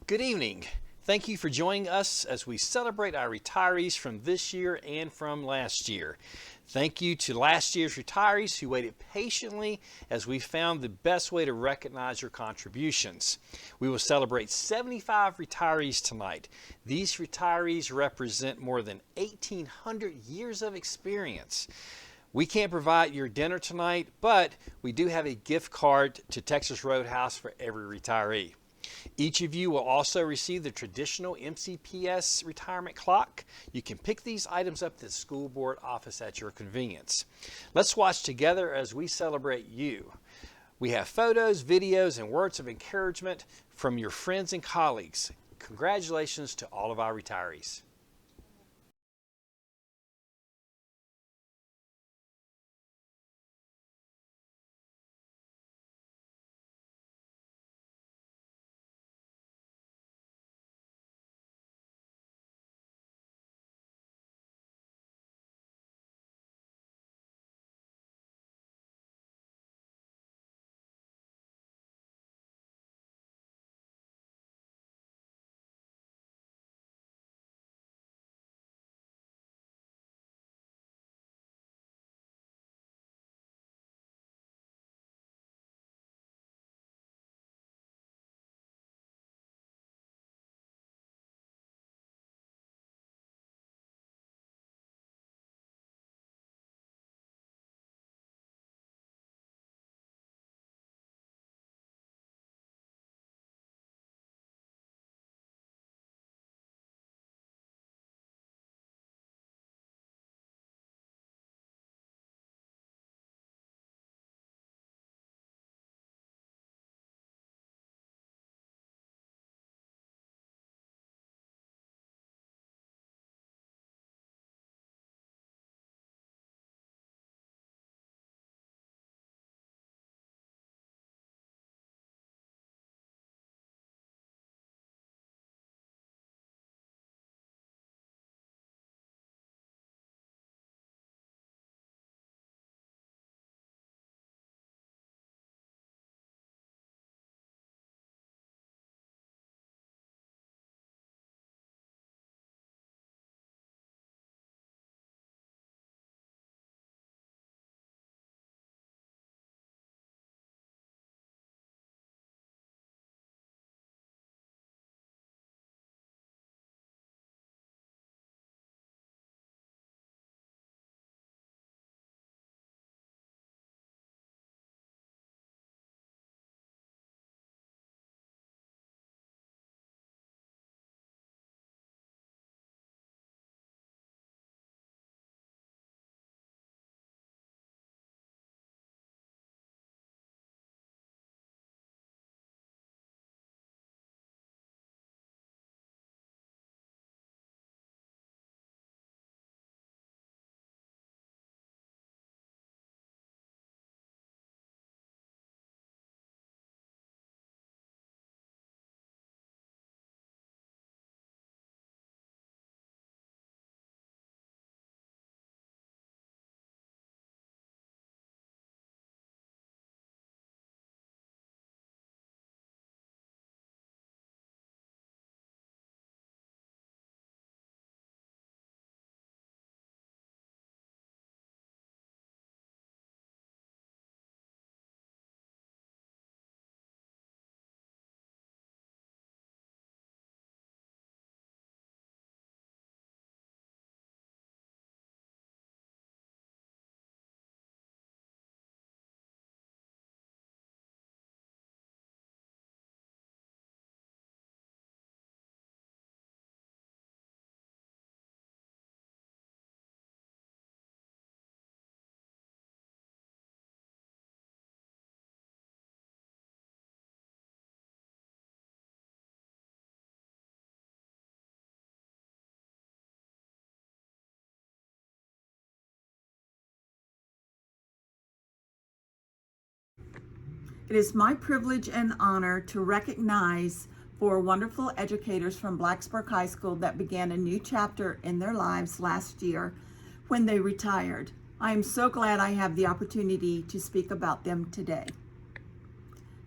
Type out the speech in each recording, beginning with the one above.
Good evening. Thank you for joining us as we celebrate our retirees from this year and from last year. Thank you to last year's retirees who waited patiently as we found the best way to recognize your contributions. We will celebrate 75 retirees tonight. These retirees represent more than 1,800 years of experience. We can't provide your dinner tonight, but we do have a gift card to Texas Roadhouse for every retiree. Each of you will also receive the traditional MCPS retirement clock. You can pick these items up at the school board office at your convenience. Let's watch together as we celebrate you. We have photos, videos, and words of encouragement from your friends and colleagues. Congratulations to all of our retirees. It is my privilege and honor to recognize four wonderful educators from Blacksburg High School that began a new chapter in their lives last year when they retired. I am so glad I have the opportunity to speak about them today.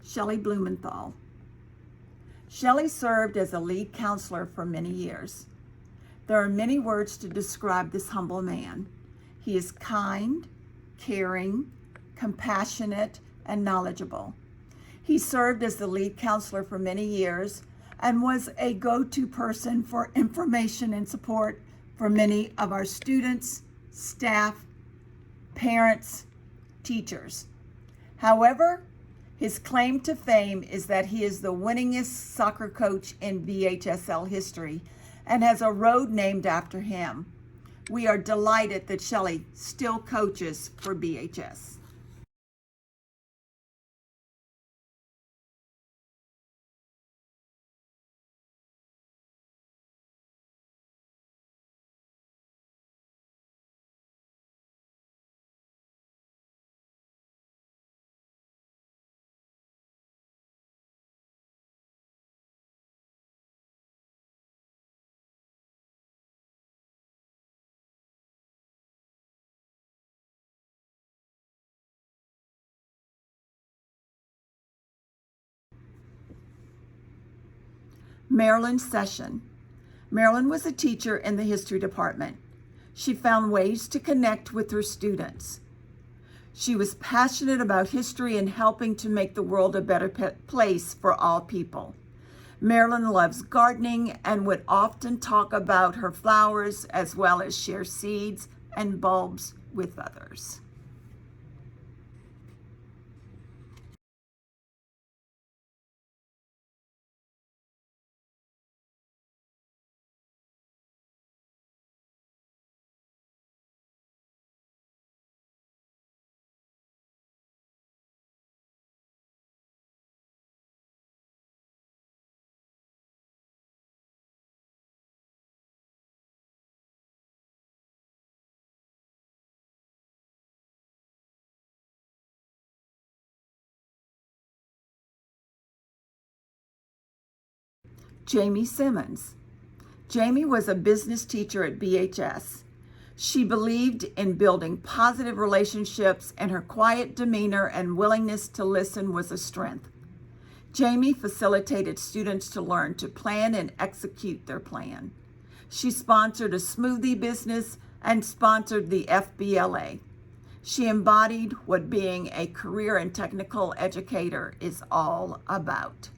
Shelley Blumenthal. Shelley served as a lead counselor for many years. There are many words to describe this humble man. He is kind, caring, compassionate, and knowledgeable. He served as the lead counselor for many years and was a go-to person for information and support for many of our students, staff, parents, teachers. However, his claim to fame is that he is the winningest soccer coach in BHSL history and has a road named after him. We are delighted that Shelley still coaches for BHS. Marilyn Session. Marilyn was a teacher in the history department. She found ways to connect with her students. She was passionate about history and helping to make the world a better place for all people. Marilyn loves gardening and would often talk about her flowers as well as share seeds and bulbs with others. Jamie Simmons. Jamie was a business teacher at BHS. She believed in building positive relationships, and her quiet demeanor and willingness to listen was a strength. Jamie facilitated students to learn to plan and execute their plan. She sponsored a smoothie business and sponsored the FBLA. She embodied what being a career and technical educator is all about.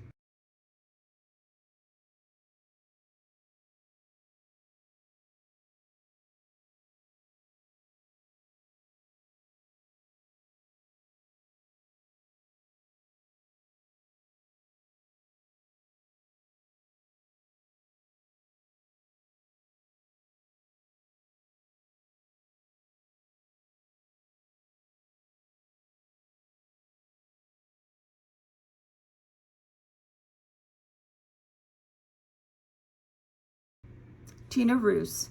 Tina Roos.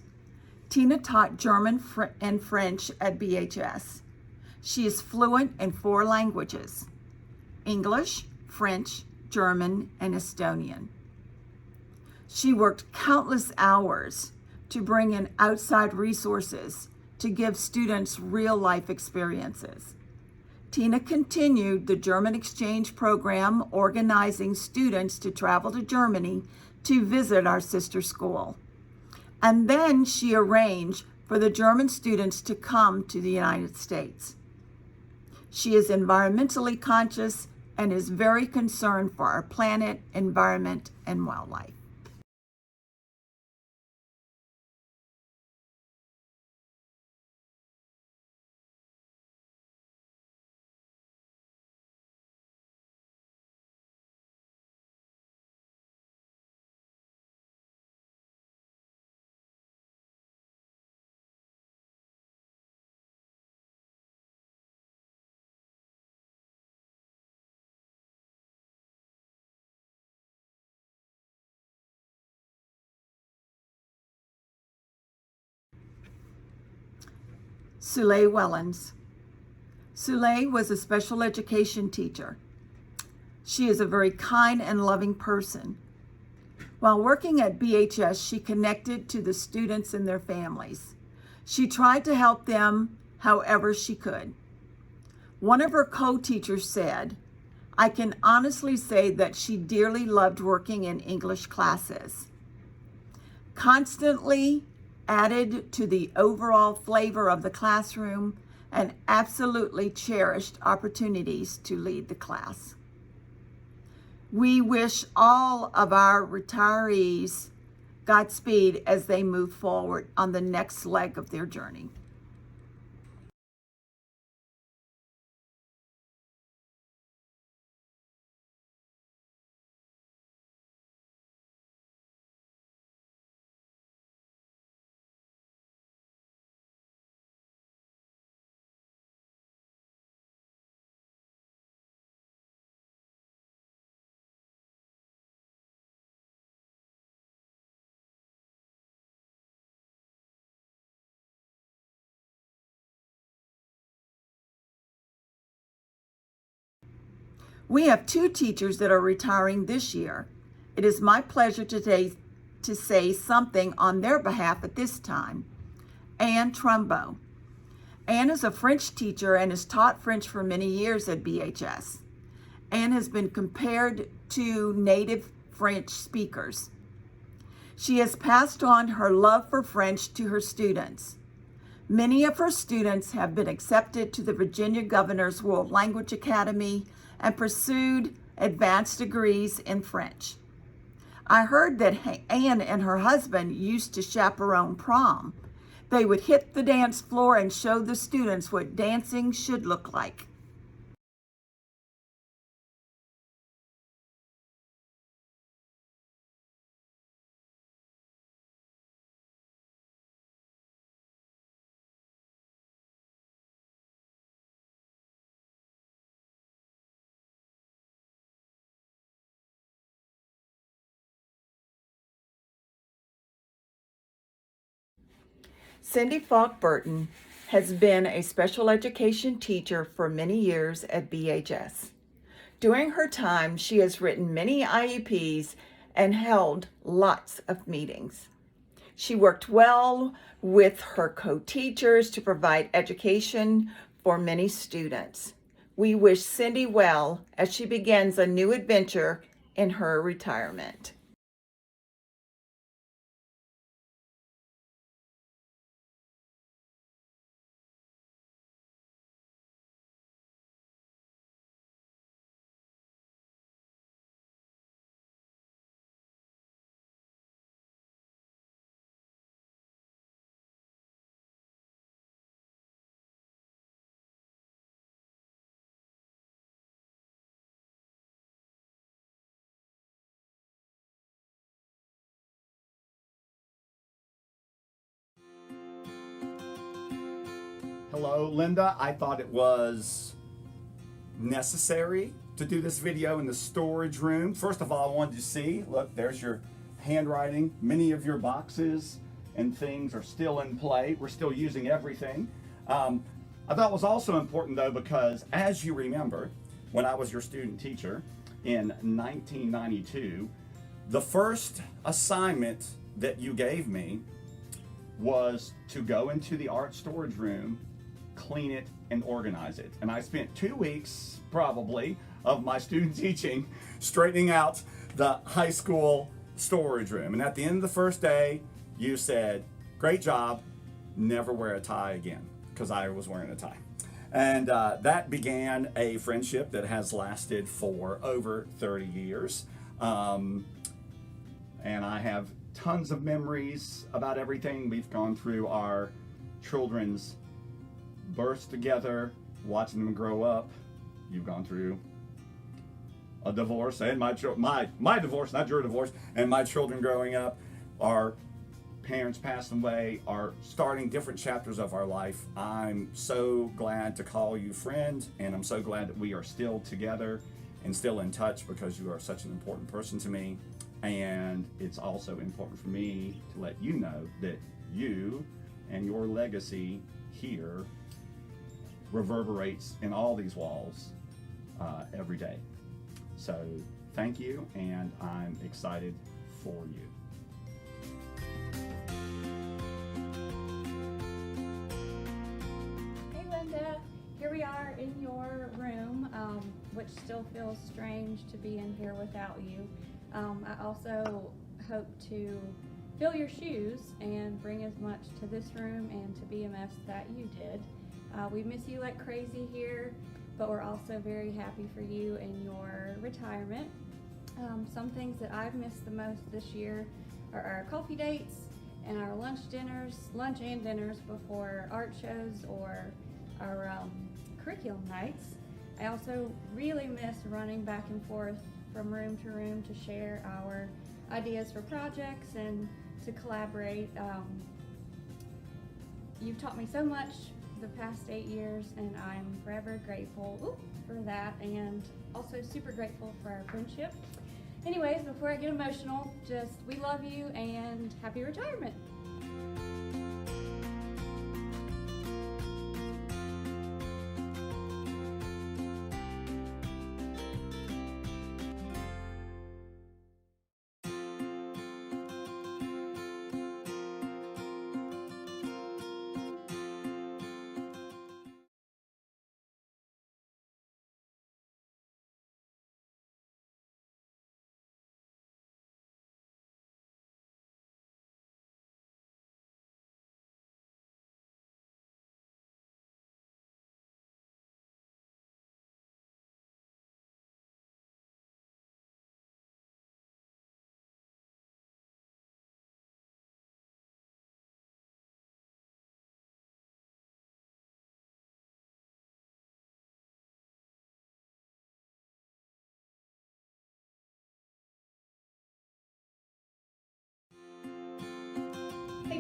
Tina taught German and French at BHS. She is fluent in 4 languages: English, French, German, and Estonian. She worked countless hours to bring in outside resources to give students real-life experiences. Tina continued the German exchange program, organizing students to travel to Germany to visit our sister school. And then she arranged for the German students to come to the United States. She is environmentally conscious and is very concerned for our planet, environment, and wildlife. Sule Wellens. Sule was a special education teacher. She is a very kind and loving person. While working at BHS, she connected to the students and their families. She tried to help them however she could. One of her co-teachers said, I can honestly say that she dearly loved working in English classes. Constantly added to the overall flavor of the classroom and absolutely cherished opportunities to lead the class. We wish all of our retirees Godspeed as they move forward on the next leg of their journey. We have 2 teachers that are retiring this year. It is my pleasure today to say something on their behalf at this time. Anne Trumbo. Anne is a French teacher and has taught French for many years at BHS. Anne has been compared to native French speakers. She has passed on her love for French to her students. Many of her students have been accepted to the Virginia Governor's World Language Academy and pursued advanced degrees in French. I heard that Anne and her husband used to chaperone prom. They would hit the dance floor and show the students what dancing should look like. Cindy Faulk Burton has been a special education teacher for many years at BHS. During her time, she has written many IEPs and held lots of meetings. She worked well with her co-teachers to provide education for many students. We wish Cindy well as she begins a new adventure in her retirement. Hello, Linda. I thought it was necessary to do this video in the storage room. First of all, I wanted to see, look, there's your handwriting. Many of your boxes and things are still in play. We're still using everything. I thought it was also important though, because as you remember, when I was your student teacher in 1992, the first assignment that you gave me was to go into the art storage room, clean it, and organize it. And I spent 2 weeks, probably, of my student teaching straightening out the high school storage room. And at the end of the first day, you said, "Great job, never wear a tie again," because I was wearing a tie. And that began a friendship that has lasted for over 30 years. And I have tons of memories about everything. We've gone through our children's births together, watching them grow up. You've gone through a divorce and my divorce, not your divorce, and my children growing up. Our parents passing away, are starting different chapters of our life. I'm so glad to call you friend, and I'm so glad that we are still together and still in touch, because you are such an important person to me. And it's also important for me to let you know that you and your legacy here reverberates in all these walls every day. So thank you, and I'm excited for you. Hey Linda, here we are in your room, which still feels strange to be in here without you. I also hope to fill your shoes and bring as much to this room and to BMS that you did. We miss you like crazy here, but we're also very happy for you in your retirement. Some things that I've missed the most this year are our coffee dates and our lunch and dinners before art shows or our curriculum nights. I also really miss running back and forth from room to room to share our ideas for projects and to collaborate. You've taught me so much the past 8 years, and I'm forever grateful for that, and also super grateful for our friendship. Anyways, before I get emotional, just we love you and happy retirement.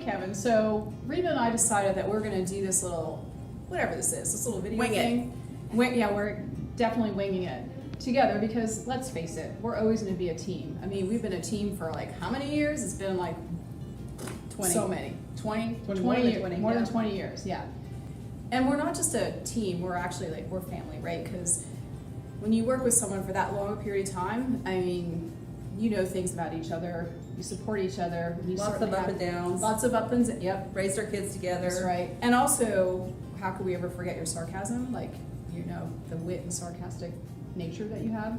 Kevin, so Reba and I decided that we're going to do this little, whatever this is, this little video thing. Yeah, we're definitely winging it together because let's face it, we're always going to be a team. I mean, we've been a team for like how many years? It's been like 20. So many. 20 20, more than yeah. 20 years, yeah. And we're not just a team, we're actually like, we're family, right? Because when you work with someone for that long a period of time, I mean, you know things about each other, you support each other. You Lots of up and downs. Lots of up and downs, yep. Raised our kids together. That's right. And also, how could we ever forget your sarcasm? Like, you know, the wit and sarcastic nature that you have.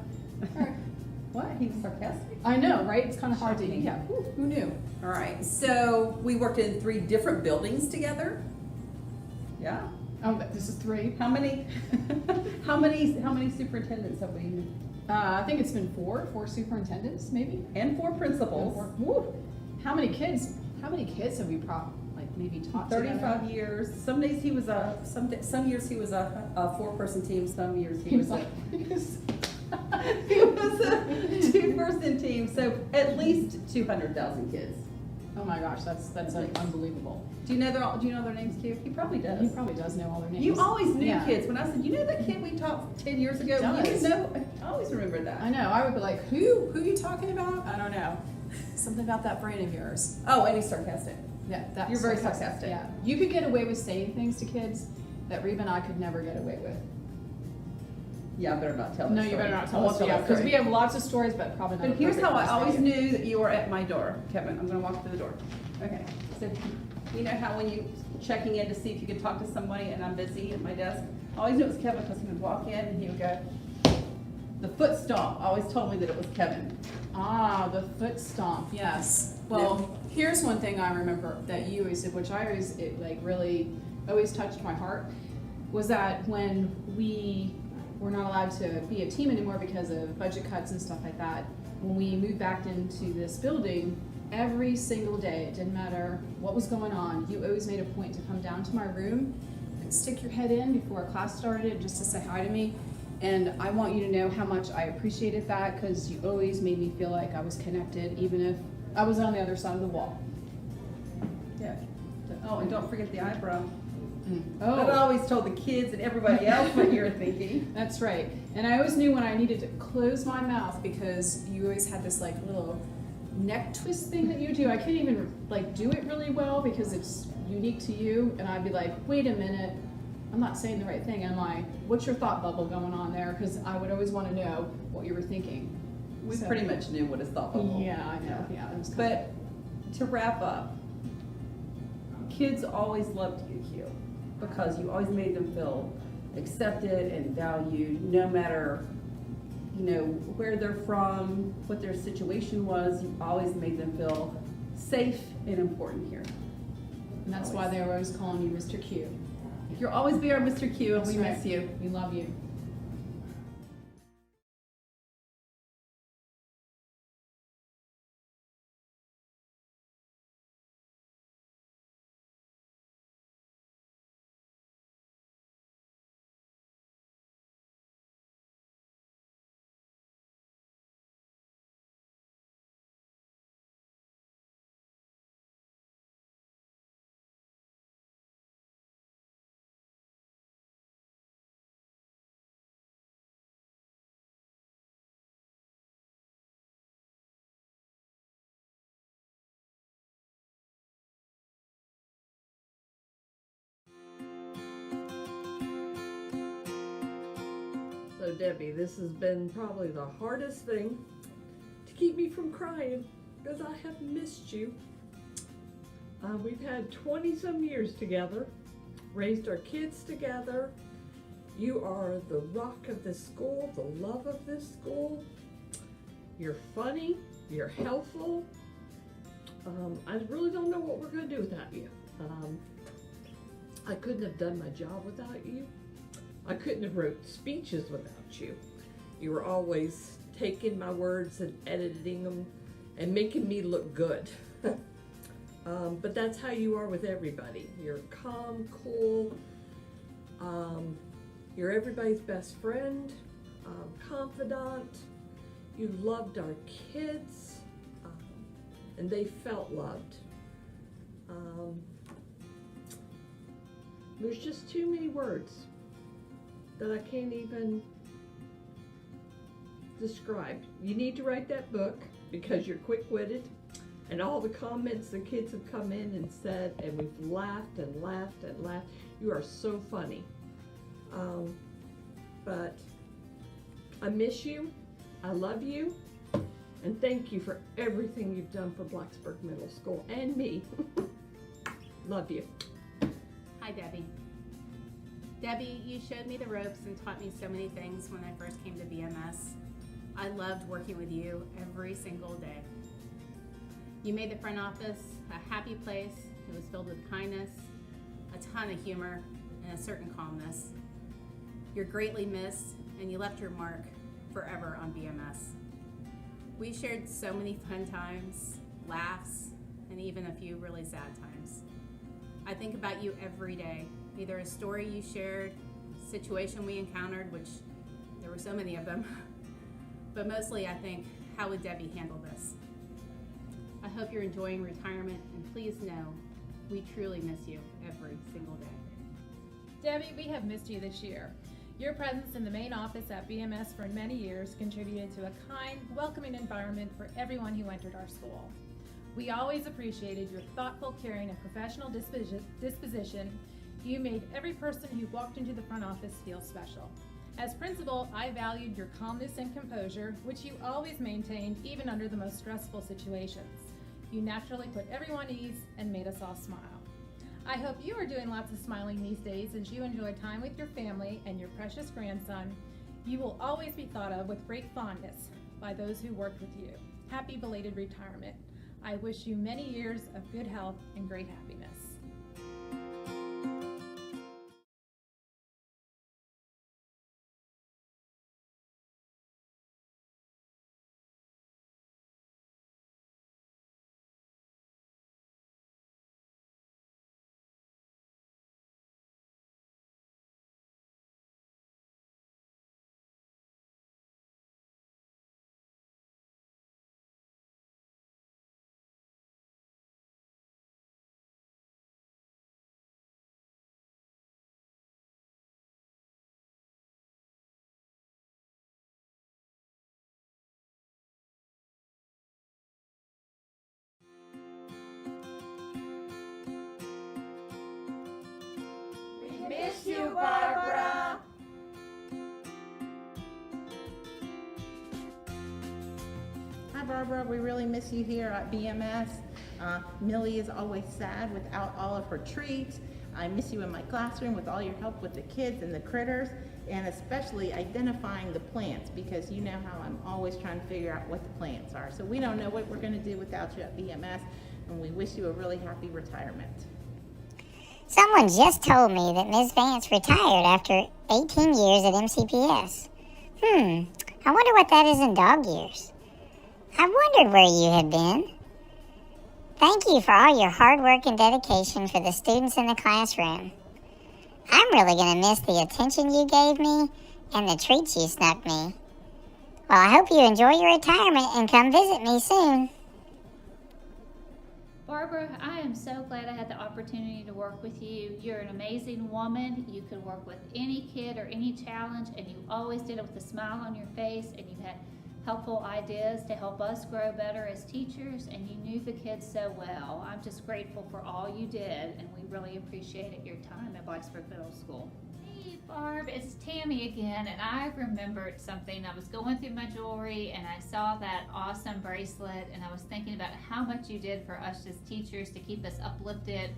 What? He was sarcastic? I know, right? It's kind of hard to, Shocking. yeah, who knew? All right. So we worked in 3 different buildings together. Yeah. Oh, but this is 3. How many? how many superintendents have we? I think it's been 4 superintendents, maybe? And 4 principals. Woo. How many kids have we maybe taught 35 together? years. Some days he was some years he was a 4-person team. Some years he was a he was a 2-person team. So at least 200,000 kids. Oh my gosh, that's like unbelievable. Do you know their names too? He probably does. He probably does know all their names. You always knew Yeah. kids. When I said, you know that kid we taught 10 years ago? He does. You know, I always remember that. I know. I would be like, who are you talking about? I don't know. Something about that brain of yours. Oh, and he's sarcastic. Yeah, that's You're very sarcastic. Yeah, you could get away with saying things to kids that Reba and I could never get away with. Yeah, I better not tell that No, story. you better not I tell won't us. Yeah, that because story. we have lots of stories, but probably not. But here's how I always appropriate knew that you were at my door, Kevin. I'm going to walk through the door. Okay. So you know how when you checking in to see if you could talk to somebody and I'm busy at my desk, I always knew it was Kevin because he would walk in and he would go, the foot stomp always told me that it was Kevin. Ah, the foot stomp. Yes. Well, here's one thing I remember that you always did, which it like really always touched my heart, was that when we were not allowed to be a team anymore because of budget cuts and stuff like that, when we moved back into this building, every single day, it didn't matter what was going on, you always made a point to come down to my room and stick your head in before class started just to say hi to me. And I want you to know how much I appreciated that, because you always made me feel like I was connected, even if I was on the other side of the wall. Yeah. Oh, and don't forget the eyebrow. Oh. But I always told the kids and everybody else what you were thinking. That's right. And I always knew when I needed to close my mouth, because you always had this like little neck twist thing that you do. I can't even like do it really well because it's unique to you. And I'd be like, wait a minute, I'm not saying the right thing, am I? What's your thought bubble going on there? Because I would always want to know what you were thinking. We So- pretty much knew what his thought bubble. Yeah, I know. Yeah, it was kind But to wrap up, kids always loved you, Q, because you always made them feel accepted and valued, no matter, you know, where they're from, what their situation was. You always made them feel safe and important here. And that's why they were always calling you Mr. Q. You'll always be our Mr. Q, and That's we right. miss you. We love you. So Debbie, this has been probably the hardest thing to keep me from crying because I have missed you. We've had 20 some years together, raised our kids together. You are the rock of this school, the love of this school. You're funny, you're helpful. I really don't know what we're gonna do without you. I couldn't have done my job without you. I couldn't have wrote speeches without you. You were always taking my words and editing them and making me look good. But that's how you are with everybody. You're calm, cool. You're everybody's best friend, confidant. You loved our kids, and they felt loved. There's just too many words that I can't even describe. You need to write that book because you're quick-witted, and all the comments the kids have come in and said, and we've laughed and laughed and laughed. You are so funny. But I miss you, I love you, and thank you for everything you've done for Blacksburg Middle School and me. Love you. Hi, Debbie. Debbie, you showed me the ropes and taught me so many things when I first came to BMS. I loved working with you every single day. You made the front office a happy place. It was filled with kindness, a ton of humor, and a certain calmness. You're greatly missed, and you left your mark forever on BMS. We shared so many fun times, laughs, and even a few really sad times. I think about you every day, either a story you shared, a situation we encountered, which there were so many of them, but mostly I think, how would Debbie handle this? I hope you're enjoying retirement, and please know, we truly miss you every single day. Debbie, we have missed you this year. Your presence in the main office at BMS for many years contributed to a kind, welcoming environment for everyone who entered our school. We always appreciated your thoughtful, caring, and professional disposition. You made every person who walked into the front office feel special. As principal, I valued your calmness and composure, which you always maintained even under the most stressful situations. You naturally put everyone at ease and made us all smile. I hope you are doing lots of smiling these days as you enjoy time with your family and your precious grandson. You will always be thought of with great fondness by those who worked with you. Happy belated retirement. I wish you many years of good health and great happiness. Miss you, Barbara. Hi, Barbara. We really miss you here at BMS. Millie is always sad without all of her treats. I miss you in my classroom with all your help with the kids and the critters, and especially identifying the plants, because you know how I'm always trying to figure out what the plants are. So we don't know what we're going to do without you at BMS, and we wish you a really happy retirement. Someone just told me that Ms. Vance retired after 18 years at MCPS. I wonder what that is in dog years. I wondered where you had been. Thank you for all your hard work and dedication for the students in the classroom. I'm really going to miss the attention you gave me and the treats you snuck me. Well, I hope you enjoy your retirement and come visit me soon. Barbara, I am so glad I had the opportunity to work with you. You're an amazing woman. You could work with any kid or any challenge, and you always did it with a smile on your face, and you had helpful ideas to help us grow better as teachers, and you knew the kids so well. I'm just grateful for all you did, and we really appreciated your time at Blacksburg Middle School. Hey Barb, it's Tammy again, and I remembered something. I was going through my jewelry and I saw that awesome bracelet, and I was thinking about how much you did for us as teachers to keep us uplifted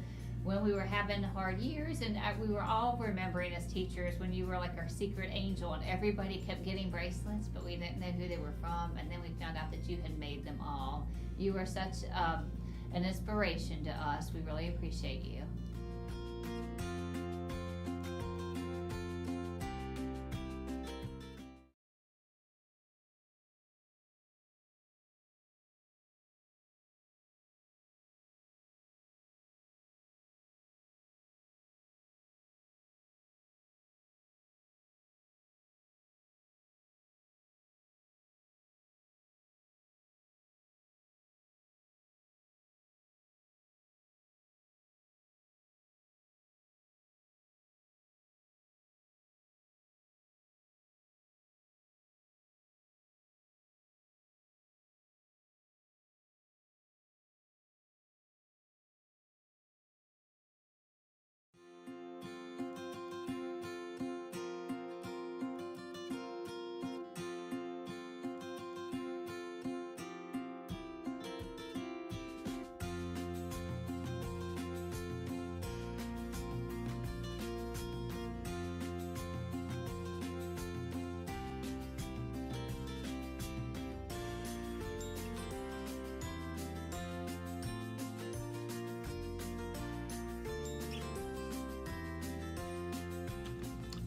when we were having hard years, and we were all remembering as teachers when you were like our secret angel, and everybody kept getting bracelets, but we didn't know who they were from, and then we found out that you had made them all. You were such an inspiration to us. We really appreciate you.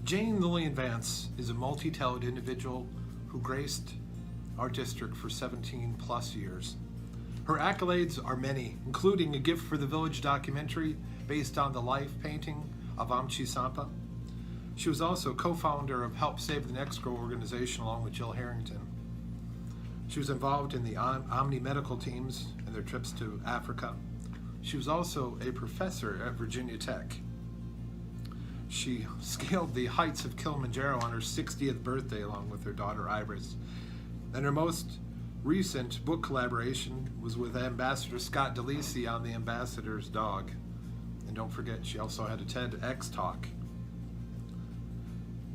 Jane Lillian Vance is a multi-talented individual who graced our district for 17 plus years. Her accolades are many, including a gift for the Village documentary based on the life painting of Amchi Sampa. She was also co-founder of Help Save the Next Grow organization along with Jill Harrington. She was involved in the Omni medical teams and their trips to Africa. She was also a professor at Virginia Tech. She scaled the heights of Kilimanjaro on her 60th birthday along with her daughter Iris. And her most recent book collaboration was with Ambassador Scott DeLisi on The Ambassador's Dog. And don't forget, she also had a TEDx talk.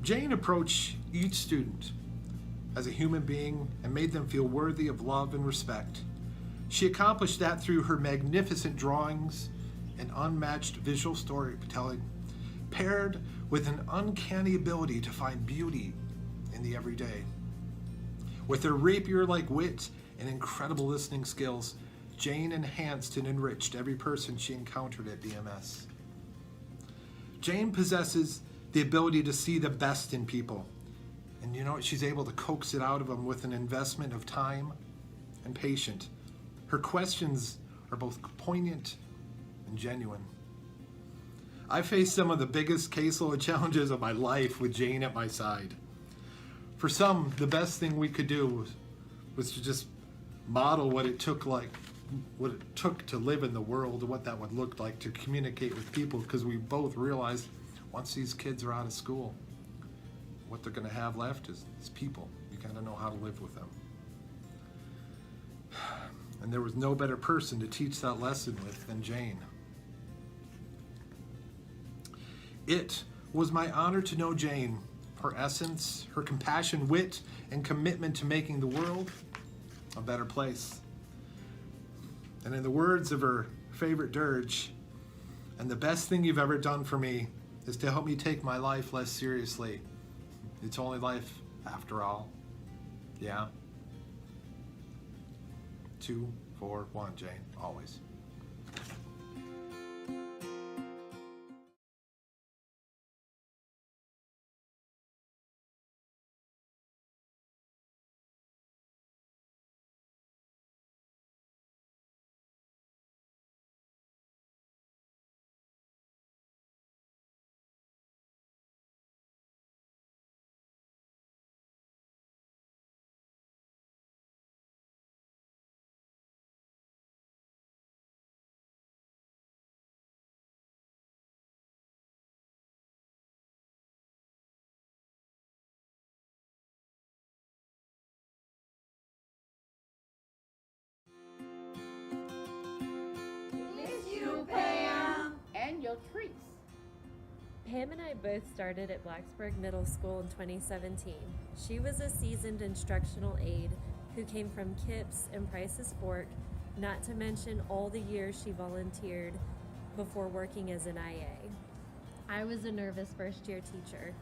Jane approached each student as a human being and made them feel worthy of love and respect. She accomplished that through her magnificent drawings and unmatched visual storytelling, paired with an uncanny ability to find beauty in the everyday. With her rapier-like wit and incredible listening skills, Jane enhanced and enriched every person she encountered at BMS. Jane possesses the ability to see the best in people, and she's able to coax it out of them with an investment of time and patience. Her questions are both poignant and genuine. I faced some of the biggest caseload challenges of my life with Jane at my side. For some, the best thing we could do was to just model what it took to live in the world and what that would look like to communicate with people, because we both realized once these kids are out of school, what they're going to have left is people. You got to know how to live with them. And there was no better person to teach that lesson with than Jane. It was my honor to know Jane, her essence, her compassion, wit, and commitment to making the world a better place. And in the words of her favorite dirge, And the best thing you've ever done for me is to help me take my life less seriously. It's only life after all. Yeah? 2, 4, 1, Jane, always. And your treats. Pam and I both started at Blacksburg Middle School in 2017. She was a seasoned instructional aide who came from Kips and Price's Fork, not to mention all the years she volunteered before working as an IA. I was a nervous first-year teacher.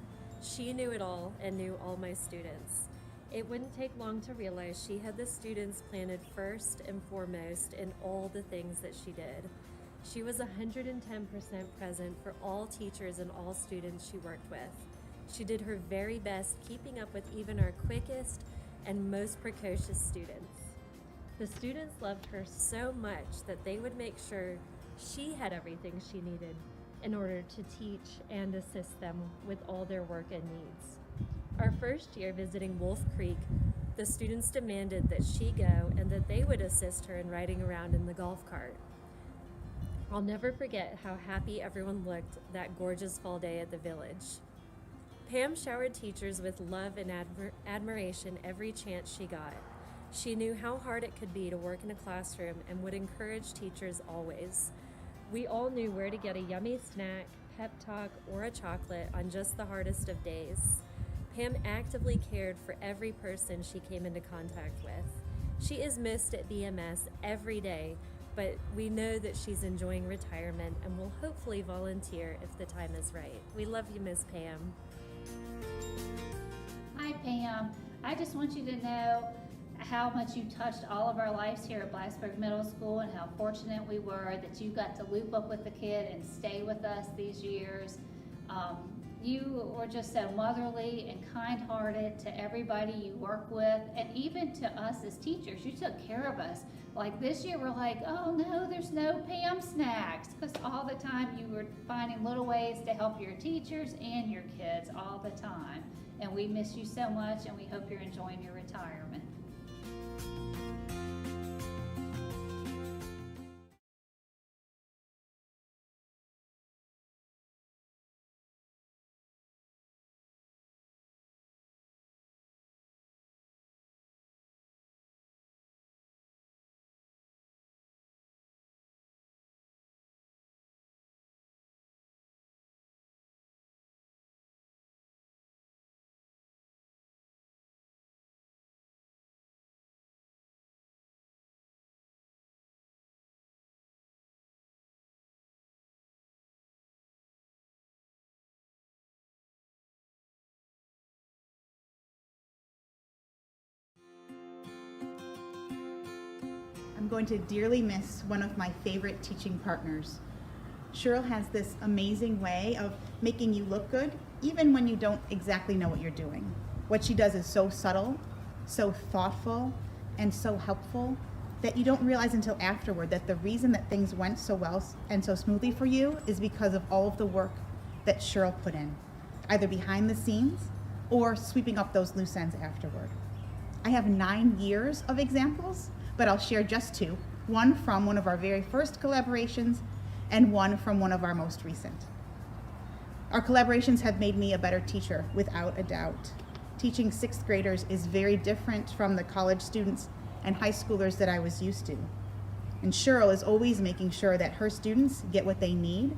She knew it all and knew all my students. It wouldn't take long to realize she had the students planted first and foremost in all the things that she did. She was 110% present for all teachers and all students she worked with. She did her very best keeping up with even our quickest and most precocious students. The students loved her so much that they would make sure she had everything she needed in order to teach and assist them with all their work and needs. Our first year visiting Wolf Creek, the students demanded that she go and that they would assist her in riding around in the golf cart. I'll never forget how happy everyone looked that gorgeous fall day at the village. Pam showered teachers with love and admiration every chance she got. She knew how hard it could be to work in a classroom and would encourage teachers always. We all knew where to get a yummy snack, pep talk, or a chocolate on just the hardest of days. Pam actively cared for every person she came into contact with. She is missed at BMS every day, but we know that she's enjoying retirement and will hopefully volunteer if the time is right. We love you, Miss Pam. Hi, Pam. I just want you to know how much you touched all of our lives here at Blacksburg Middle School and how fortunate we were that you got to loop up with the kid and stay with us these years. You were just so motherly and kind-hearted to everybody you work with, and even to us as teachers. You took care of us. Like this year, we're like, oh no, there's no Pam snacks, because all the time you were finding little ways to help your teachers and your kids all the time. And we miss you so much, and we hope you're enjoying your retirement. I'm going to dearly miss one of my favorite teaching partners. Cheryl has this amazing way of making you look good, even when you don't exactly know what you're doing. What she does is so subtle, so thoughtful, and so helpful that you don't realize until afterward that the reason that things went so well and so smoothly for you is because of all of the work that Cheryl put in, either behind the scenes or sweeping up those loose ends afterward. I have 9 years of examples, but I'll share just 2, one from one of our very first collaborations and one from one of our most recent. Our collaborations have made me a better teacher, without a doubt. Teaching 6th graders is very different from the college students and high schoolers that I was used to. And Cheryl is always making sure that her students get what they need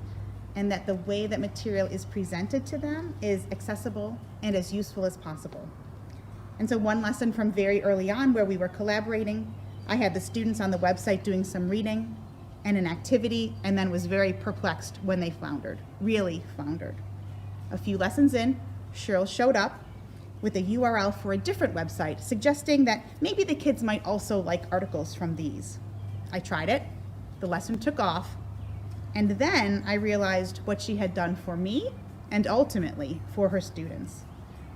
and that the way that material is presented to them is accessible and as useful as possible. And so one lesson from very early on where we were collaborating, I had the students on the website doing some reading, and an activity, and then was very perplexed when they floundered, really floundered. A few lessons in, Cheryl showed up with a URL for a different website, suggesting that maybe the kids might also like articles from these. I tried it, the lesson took off, and then I realized what she had done for me and ultimately for her students.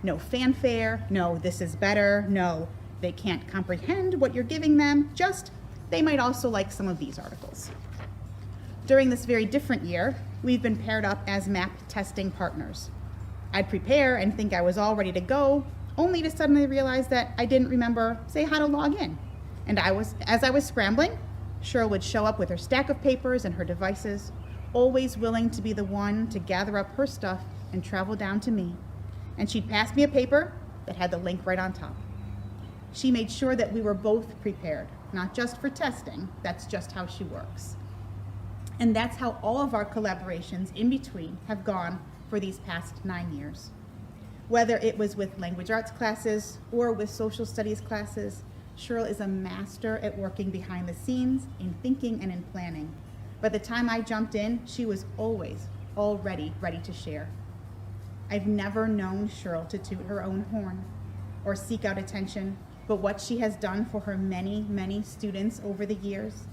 No fanfare, no this is better, no they can't comprehend what you're giving them, just they might also like some of these articles. During this very different year, we've been paired up as map testing partners. I'd prepare and think I was all ready to go, only to suddenly realize that I didn't remember, say, how to log in. And as I was scrambling, Cheryl would show up with her stack of papers and her devices, always willing to be the one to gather up her stuff and travel down to me. And she'd pass me a paper that had the link right on top. She made sure that we were both prepared, not just for testing, that's just how she works. And that's how all of our collaborations in between have gone for these past 9 years. Whether it was with language arts classes or with social studies classes, Cheryl is a master at working behind the scenes, in thinking and in planning. By the time I jumped in, she was always already ready to share. I've never known Cheryl to toot her own horn or seek out attention, but what she has done for her many, many students over the years,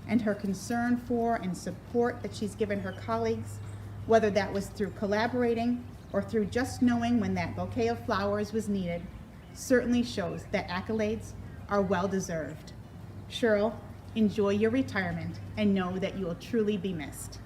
and her concern for and support that she's given her colleagues, whether that was through collaborating or through just knowing when that bouquet of flowers was needed, certainly shows that accolades are well-deserved. Cheryl, enjoy your retirement and know that you will truly be missed.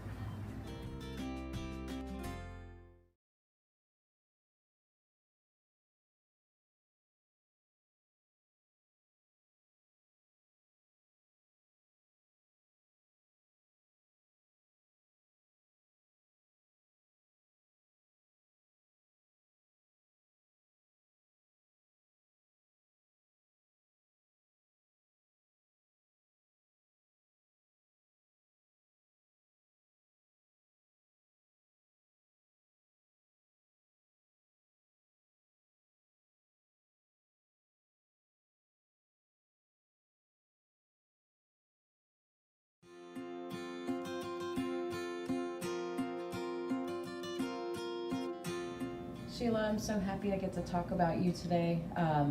Sheila, I'm so happy I get to talk about you today.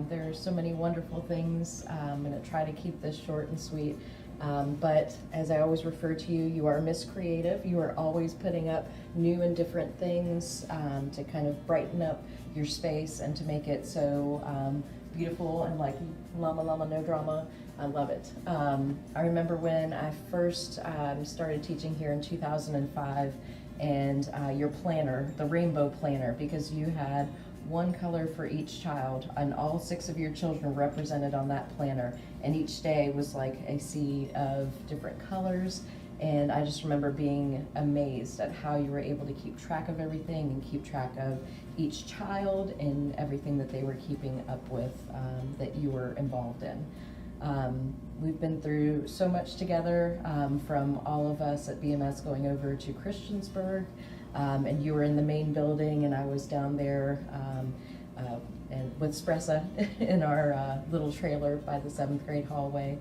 There are so many wonderful things. I'm going to try to keep this short and sweet. But as I always refer to you, you are Miss Creative. You are always putting up new and different things to kind of brighten up your space and to make it so beautiful and like llama llama no drama. I love it. I remember when I first started teaching here in 2005, and your planner, the rainbow planner, because you had one color for each child, and all 6 of your children were represented on that planner, and each day was like a sea of different colors. And I just remember being amazed at how you were able to keep track of everything and keep track of each child and everything that they were keeping up with that you were involved in. We've been through so much together, from all of us at BMS going over to Christiansburg, and you were in the main building and I was down there and with Spressa in our little trailer by the 7th grade hallway.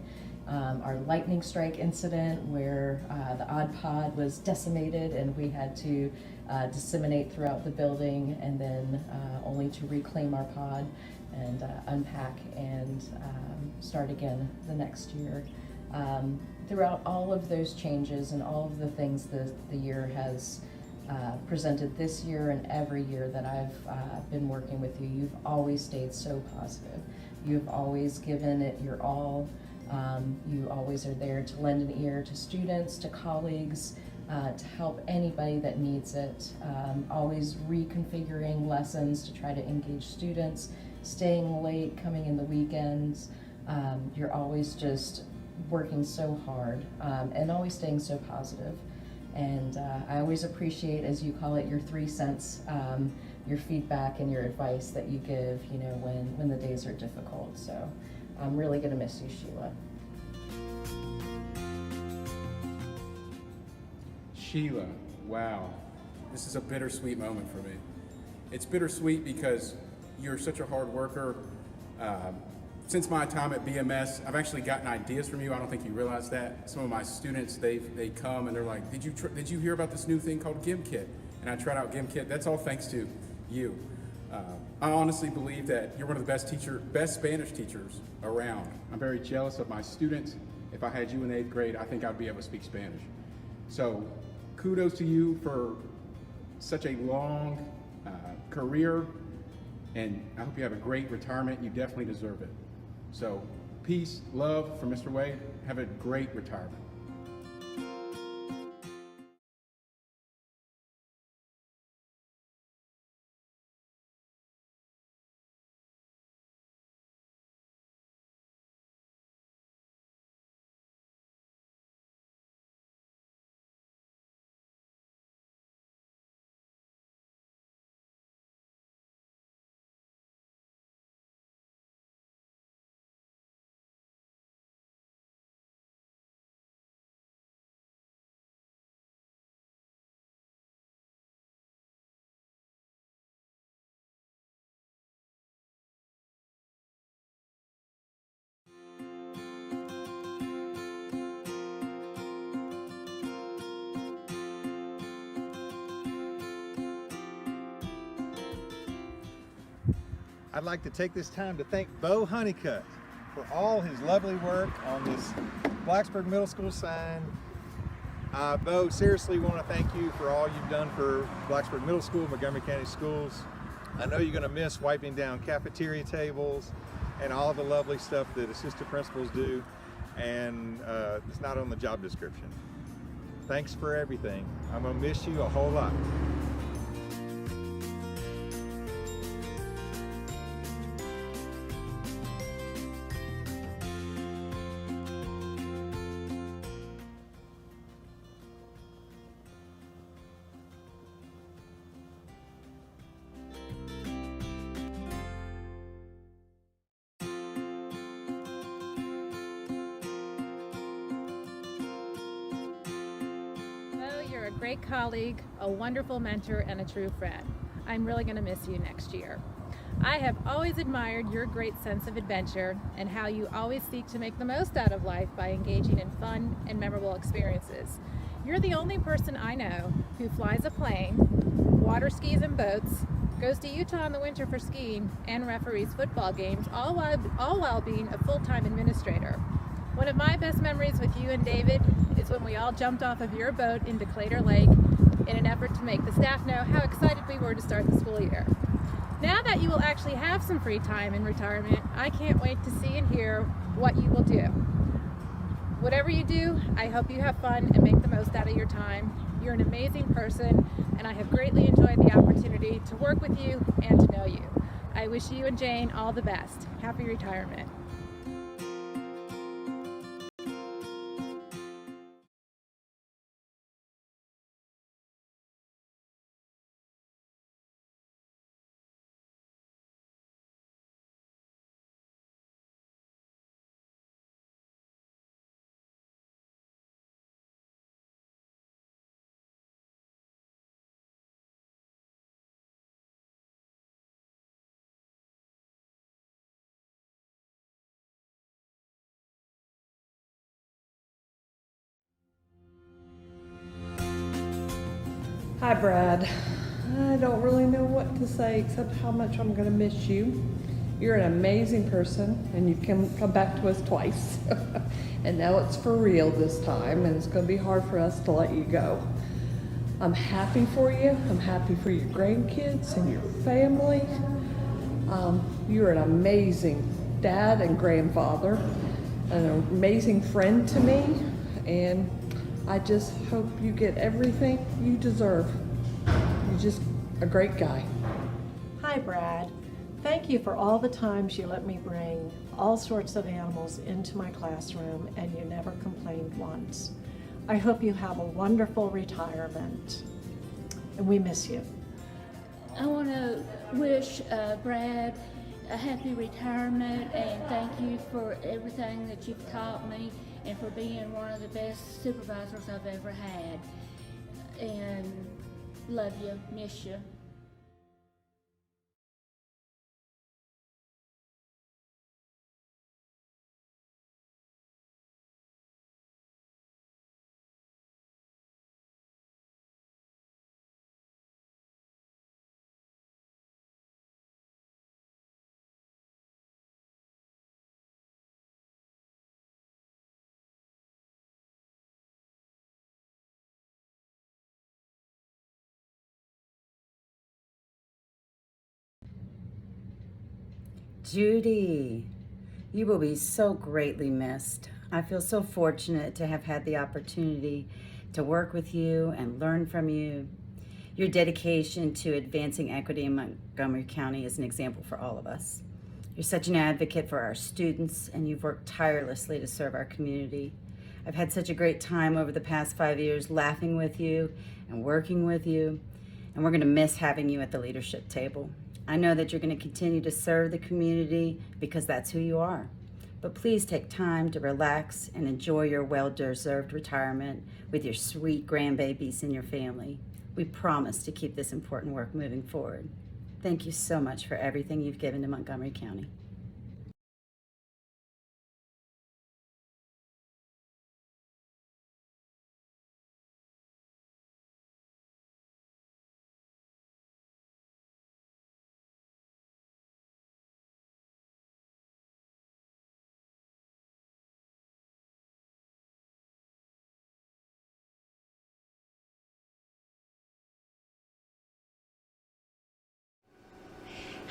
Our lightning strike incident where the Odd Pod was decimated and we had to disseminate throughout the building, and then only to reclaim our pod and unpack and start again the next year. Throughout all of those changes and all of the things that the year has presented this year and every year that I've been working with you, you've always stayed so positive. You've always given it your all. You always are there to lend an ear to students, to colleagues, to help anybody that needs it. Always reconfiguring lessons to try to engage students, staying late, coming in the weekends. You're always just working so hard and always staying so positive. And I always appreciate, as you call it, your 3 cents, your feedback and your advice that you give, you know, when the days are difficult. So I'm really going to miss you, Sheila. Sheila, wow. This is a bittersweet moment for me. It's bittersweet because you're such a hard worker since my time at BMS, I've actually gotten ideas from you. I don't think you realize that. Some of my students, they come and they're like, did you hear about this new thing called GimKit? And I tried out GimKit. That's all thanks to you. I honestly believe that you're one of the best Spanish teachers around. I'm very jealous of my students. If I had you in 8th grade, I think I'd be able to speak Spanish. So kudos to you for such a long career, and I hope you have a great retirement. You definitely deserve it. So peace, love from Mr. Wade. Have a great retirement. I'd like to take this time to thank Bo Honeycutt for all his lovely work on this Blacksburg Middle School sign. Bo, seriously want to thank you for all you've done for Blacksburg Middle School, Montgomery County Schools. I know you're going to miss wiping down cafeteria tables and all the lovely stuff that assistant principals do, and it's not on the job description. Thanks for everything. I'm going to miss you a whole lot. Great colleague, a wonderful mentor, and a true friend. I'm really going to miss you next year. I have always admired your great sense of adventure and how you always seek to make the most out of life by engaging in fun and memorable experiences. You're the only person I know who flies a plane, water skis and boats, goes to Utah in the winter for skiing, and referees football games, all while being a full-time administrator. One of my best memories with you and David is when we all jumped off of your boat into Clater Lake in an effort to make the staff know how excited we were to start the school year. Now that you will actually have some free time in retirement, I can't wait to see and hear what you will do. Whatever you do, I hope you have fun and make the most out of your time. You're an amazing person, and I have greatly enjoyed the opportunity to work with you and to know you. I wish you and Jane all the best. Happy retirement. Hi, Brad. I don't really know what to say except how much I'm going to miss you. You're an amazing person, and you've come back to us twice. And now it's for real this time, and it's going to be hard for us to let you go. I'm happy for you. I'm happy for your grandkids and your family. You're an amazing dad and grandfather, an amazing friend to me, and I just hope you get everything you deserve. You're just a great guy. Hi, Brad. Thank you for all the times you let me bring all sorts of animals into my classroom, and you never complained once. I hope you have a wonderful retirement, and we miss you. I want to wish Brad a happy retirement, and thank you for everything that you've taught me and for being one of the best supervisors I've ever had. And love you, miss you. Judy, you will be so greatly missed. I feel so fortunate to have had the opportunity to work with you and learn from you. Your dedication to advancing equity in Montgomery County is an example for all of us. You're such an advocate for our students, and you've worked tirelessly to serve our community. I've had such a great time over the past 5 years laughing with you and working with you, and we're going to miss having you at the leadership table. I know that you're going to continue to serve the community because that's who you are. But please take time to relax and enjoy your well-deserved retirement with your sweet grandbabies and your family. We promise to keep this important work moving forward. Thank you so much for everything you've given to Montgomery County.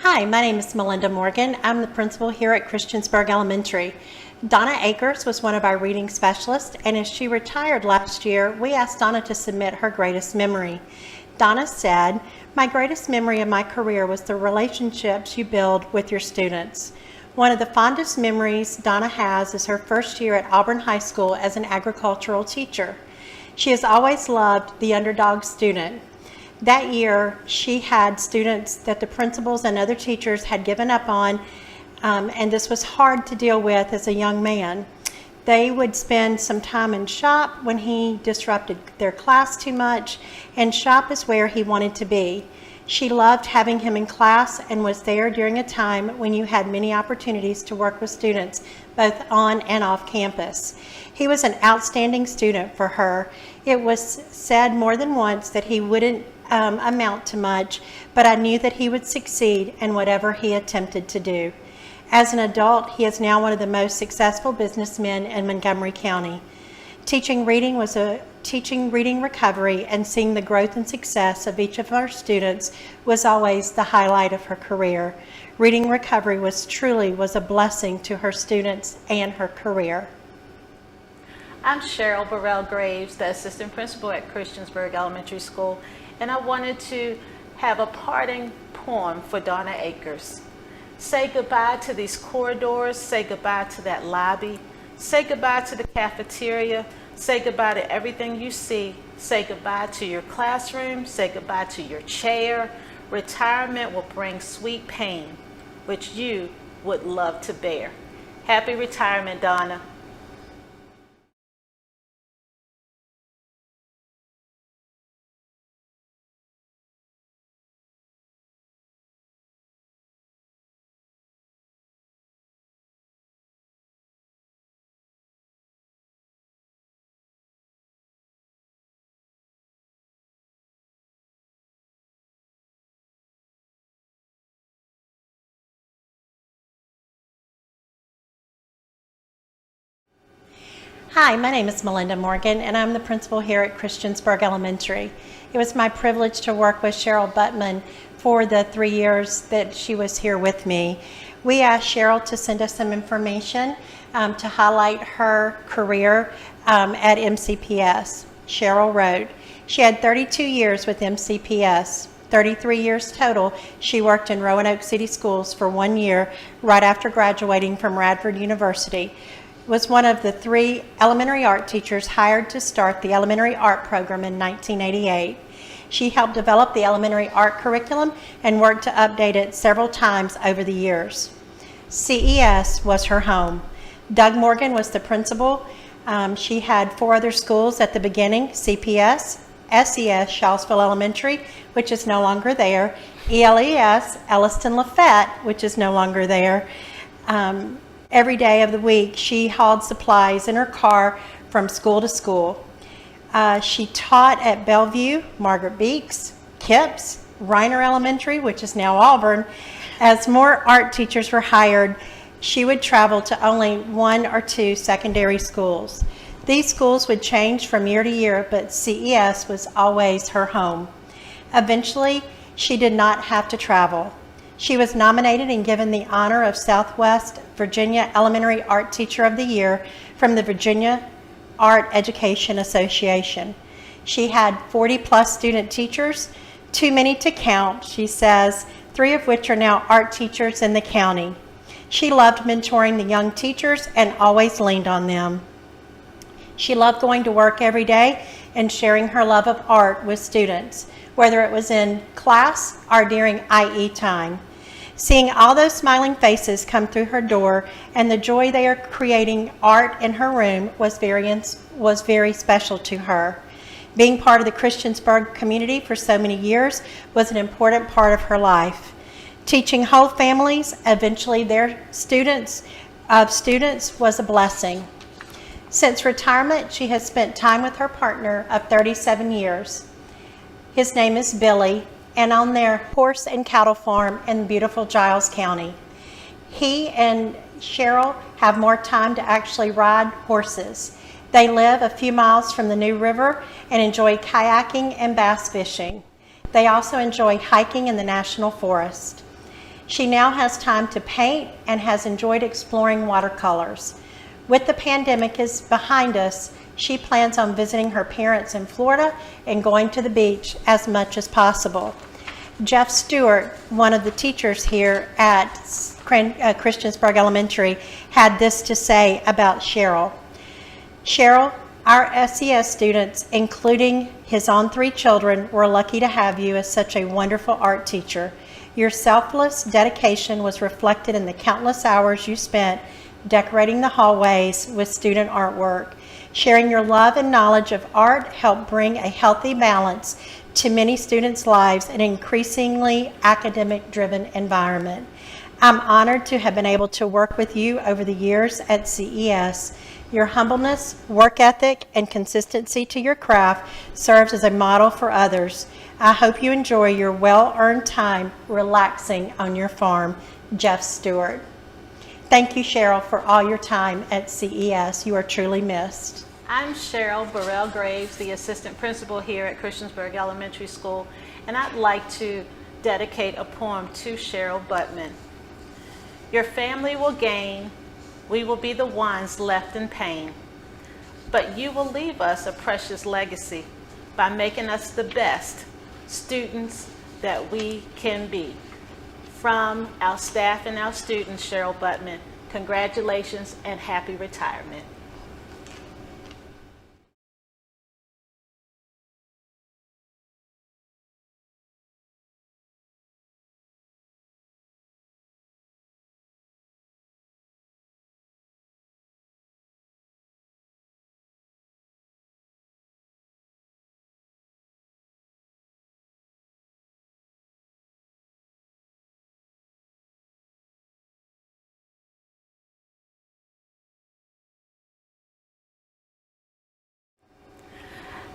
Hi, my name is Melinda Morgan. I'm the principal here at Christiansburg Elementary. Donna Akers was one of our reading specialists, and as she retired last year, we asked Donna to submit her greatest memory. Donna said, "My greatest memory of my career was the relationships you build with your students." One of the fondest memories Donna has is her first year at Auburn High School as an agricultural teacher. She has always loved the underdog student. That year, she had students that the principals and other teachers had given up on, and this was hard to deal with as a young man. They would spend some time in shop when he disrupted their class too much, and shop is where he wanted to be. She loved having him in class and was there during a time when you had many opportunities to work with students, both on and off campus. He was an outstanding student for her. It was said more than once that he wouldn't amount to much, but I knew that he would succeed in whatever he attempted to do. As an adult, he is now one of the most successful businessmen in Montgomery County. Teaching reading recovery and seeing the growth and success of each of our students was always the highlight of her career. Reading recovery was a blessing to her students and her career. I'm Cheryl Burrell Graves, the assistant principal at Christiansburg Elementary School, and I wanted to have a parting poem for Donna Akers. Say goodbye to these corridors, say goodbye to that lobby, say goodbye to the cafeteria, say goodbye to everything you see, say goodbye to your classroom, say goodbye to your chair. Retirement will bring sweet pain, which you would love to bear. Happy retirement, Donna. Hi, my name is Melinda Morgan, and I'm the principal here at Christiansburg Elementary. It was my privilege to work with Cheryl Butman for the 3 years that she was here with me. We asked Cheryl to send us some information to highlight her career at MCPS. Cheryl wrote, she had 32 years with MCPS. 33 years total. She worked in Roanoke City Schools for 1 year right after graduating from Radford University. Was one of the 3 elementary art teachers hired to start the elementary art program in 1988. She helped develop the elementary art curriculum and worked to update it several times over the years. CES was her home. Doug Morgan was the principal. She had 4 other schools at the beginning: CPS, SES, Shallsville Elementary, which is no longer there, ELES, Elliston Lafette, which is no longer there. Every day of the week, she hauled supplies in her car from school to school. She taught at Bellevue, Margaret Beeks, Kipps, Reiner Elementary, which is now Auburn. As more art teachers were hired, she would travel to only 1 or 2 secondary schools. These schools would change from year to year, but CES was always her home. Eventually, she did not have to travel. She was nominated and given the honor of Southwest Virginia Elementary Art Teacher of the Year from the Virginia Art Education Association. She had 40-plus student teachers, too many to count, she says, 3 of which are now art teachers in the county. She loved mentoring the young teachers and always leaned on them. She loved going to work every day and sharing her love of art with students, whether it was in class or during IE time. Seeing all those smiling faces come through her door and the joy they are creating art in her room was very special to her. Being part of the Christiansburg community for so many years was an important part of her life. Teaching whole families, eventually their students, was a blessing. Since retirement, she has spent time with her partner of 37 years. His name is Billy, and on their horse and cattle farm in beautiful Giles County. He and Cheryl have more time to actually ride horses. They live a few miles from the New River and enjoy kayaking and bass fishing. They also enjoy hiking in the National Forest. She now has time to paint and has enjoyed exploring watercolors. With the pandemic is behind us, she plans on visiting her parents in Florida and going to the beach as much as possible. Jeff Stewart, one of the teachers here at Christiansburg Elementary, had this to say about Cheryl. Cheryl, our SES students, including his own 3 children, were lucky to have you as such a wonderful art teacher. Your selfless dedication was reflected in the countless hours you spent decorating the hallways with student artwork. Sharing your love and knowledge of art helped bring a healthy balance to many students' lives in an increasingly academic-driven environment. I'm honored to have been able to work with you over the years at CES. Your humbleness, work ethic, and consistency to your craft serves as a model for others. I hope you enjoy your well-earned time relaxing on your farm. Jeff Stewart. Thank you, Cheryl, for all your time at CES. You are truly missed. I'm Cheryl Burrell Graves, the assistant principal here at Christiansburg Elementary School, and I'd like to dedicate a poem to Cheryl Butman. Your family will gain, we will be the ones left in pain, but you will leave us a precious legacy by making us the best students that we can be. From our staff and our students, Cheryl Butman, congratulations and happy retirement.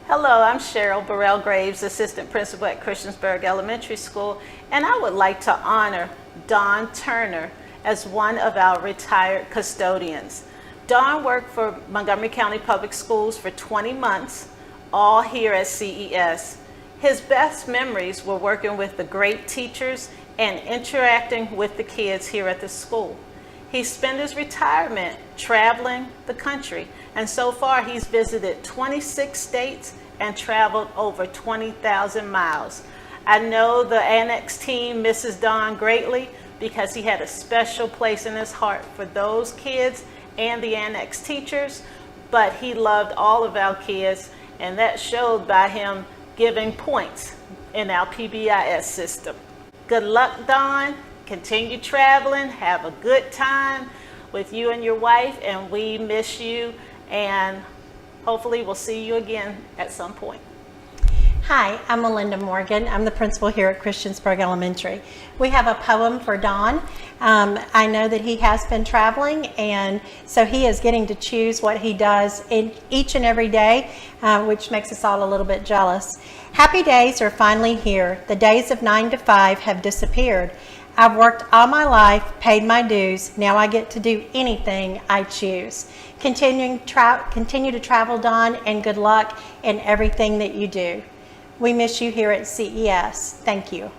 Hello, I'm Cheryl Burrell Graves, Assistant Principal at Christiansburg Elementary School, and I would like to honor Dawn Turner as one of our retired custodians. Dawn worked for Montgomery County Public Schools for 20 months, all here at CES. His best memories were working with the great teachers and interacting with the kids here at the school. He spent his retirement traveling the country, and so far he's visited 26 states and traveled over 20,000 miles. I know the Annex team misses Don greatly because he had a special place in his heart for those kids and the Annex teachers, but he loved all of our kids, and that showed by him giving points in our PBIS system. Good luck, Don. Continue traveling, have a good time with you and your wife, and we miss you, and hopefully we'll see you again at some point. Hi, I'm Melinda Morgan. I'm the principal here at Christiansburg Elementary. We have a poem for Don. I know that he has been traveling, and so he is getting to choose what he does in each and every day, which makes us all a little bit jealous. Happy days are finally here. The days of 9 to 5 have disappeared. I've worked all my life, paid my dues. Now I get to do anything I choose. Continue to travel, Don, and good luck in everything that you do. We miss you here at CES. Thank you.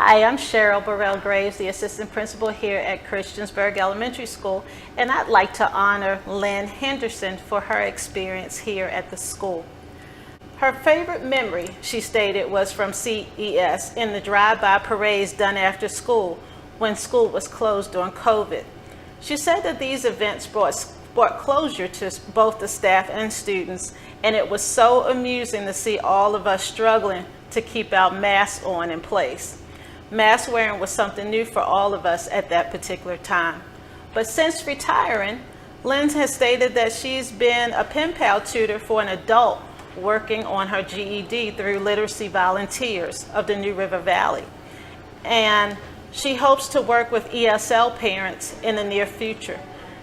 Hi, I'm Cheryl Burrell Graves, the assistant principal here at Christiansburg Elementary School, and I'd like to honor Lynn Henderson for her experience here at the school. Her favorite memory, she stated, was from CES in the drive-by parades done after school when school was closed during COVID. She said that these events brought closure to both the staff and students, and it was so amusing to see all of us struggling to keep our masks on in place. Mask wearing was something new for all of us at that particular time. But since retiring, Lynn has stated that she's been a pen pal tutor for an adult working on her GED through Literacy Volunteers of the New River Valley. And she hopes to work with ESL parents in the near future.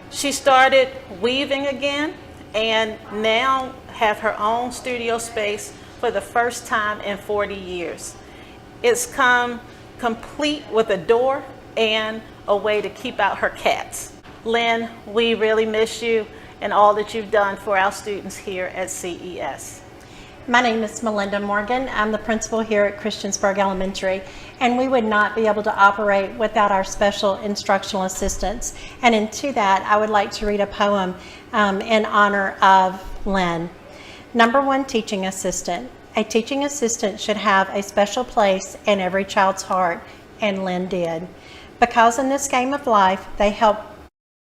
She started weaving again and now have her own studio space for the first time in 40 years. It's come complete with a door and a way to keep out her cats. Lynn, we really miss you and all that you've done for our students here at CES. My name is Melinda Morgan. I'm the principal here at Christiansburg Elementary, and we would not be able to operate without our special instructional assistants. And into that, I would like to read a poem in honor of Lynn. Number one, teaching assistant. A teaching assistant should have a special place in every child's heart, and Lynn did. Because in this game of life, they help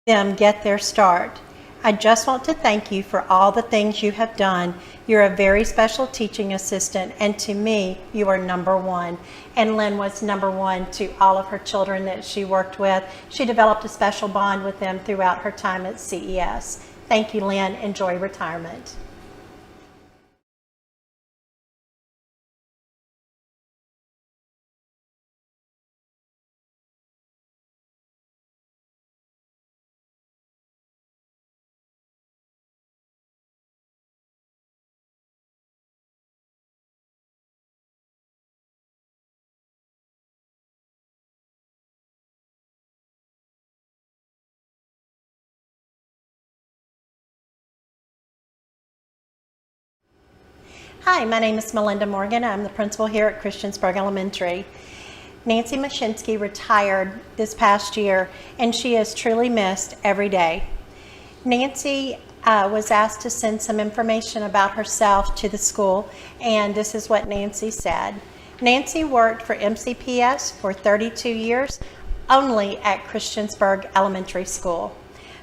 them get their start. I just want to thank you for all the things you have done. You're a very special teaching assistant, and to me, you are number one. And Lynn was number one to all of her children that she worked with. She developed a special bond with them throughout her time at CES. Thank you, Lynn. Enjoy retirement. Hi, my name is Melinda Morgan. I'm the principal here at Christiansburg Elementary. Nancy Mashinsky retired this past year, and she is truly missed every day. Nancy was asked to send some information about herself to the school, and this is what Nancy said. Nancy worked for MCPS for 32 years, only at Christiansburg Elementary School.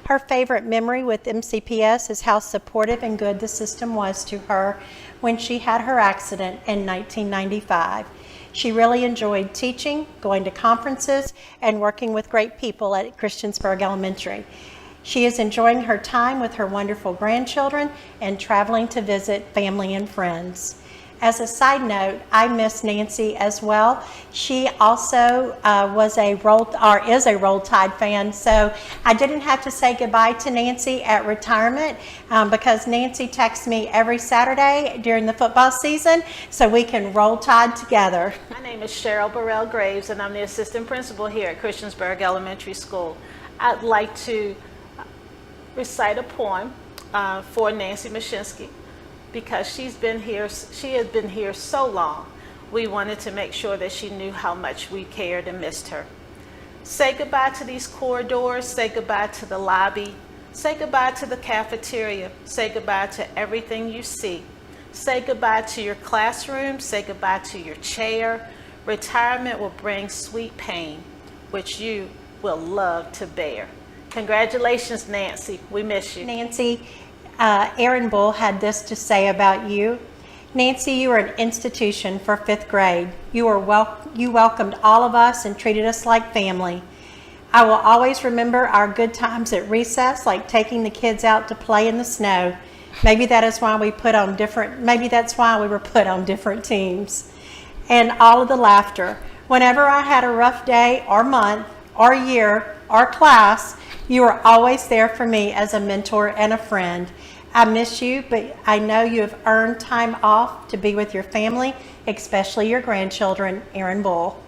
Her favorite memory with MCPS is how supportive and good the system was to her when she had her accident in 1995. She really enjoyed teaching, going to conferences, and working with great people at Christiansburg Elementary. She is enjoying her time with her wonderful grandchildren and traveling to visit family and friends. As a side note, I miss Nancy as well. She also is a Roll Tide fan, so I didn't have to say goodbye to Nancy at retirement because Nancy texts me every Saturday during the football season so we can roll Tide together. My name is Cheryl Burrell Graves, and I'm the assistant principal here at Christiansburg Elementary School. I'd like to recite a poem for Nancy Mashinsky. Because she has been here so long, we wanted to make sure that she knew how much we cared and missed her. Say goodbye to these corridors, say goodbye to the lobby, say goodbye to the cafeteria, say goodbye to everything you see. Say goodbye to your classroom, say goodbye to your chair. Retirement will bring sweet pain, which you will love to bear. Congratulations, Nancy. We miss you. Nancy, Aaron Bull had this to say about you. Nancy, you are an institution for 5th grade. You welcomed all of us and treated us like family. I will always remember our good times at recess, like taking the kids out to play in the snow. Maybe that's why we were put on different teams. And all of the laughter. Whenever I had a rough day or month or year or class, you were always there for me as a mentor and a friend. I miss you, but I know you have earned time off to be with your family, especially your grandchildren, Aaron Bull.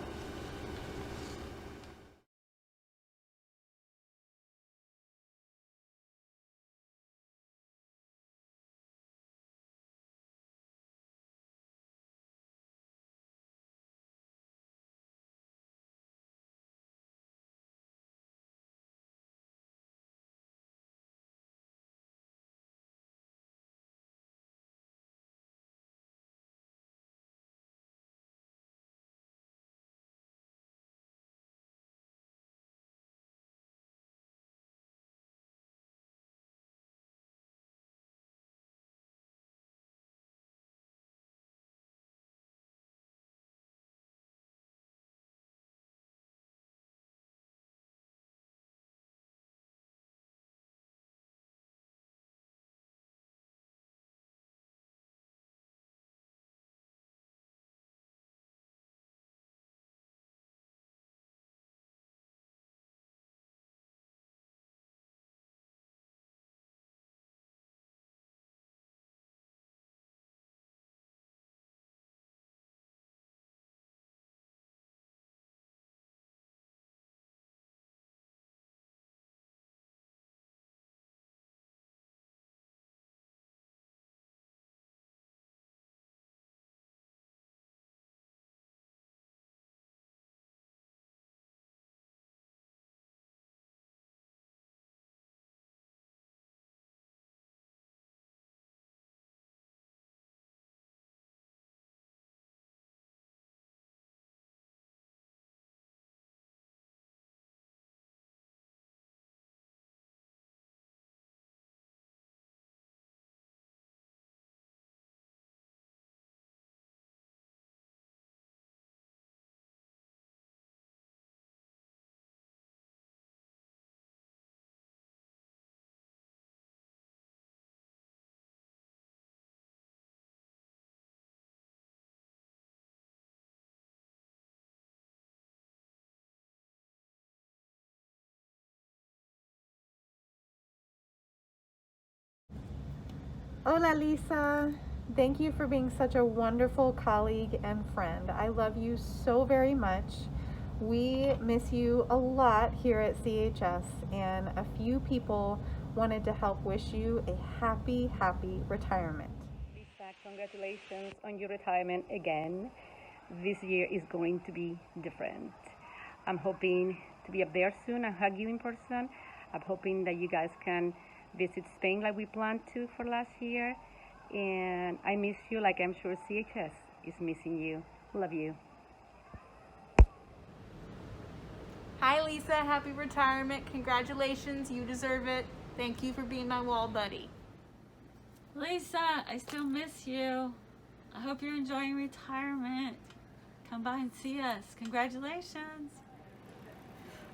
Hola, Lisa. Thank you for being such a wonderful colleague and friend. I love you so very much. We miss you a lot here at CHS, and a few people wanted to help wish you a happy, happy retirement. Lisa, congratulations on your retirement again. This year is going to be different. I'm hoping to be up there soon and hug you in person. I'm hoping that you guys can visit Spain like we planned to for last year. And I miss you like I'm sure CHS is missing you. Love you. Hi Lisa, happy retirement. Congratulations, you deserve it. Thank you for being my wall buddy. Lisa, I still miss you. I hope you're enjoying retirement. Come by and see us. Congratulations.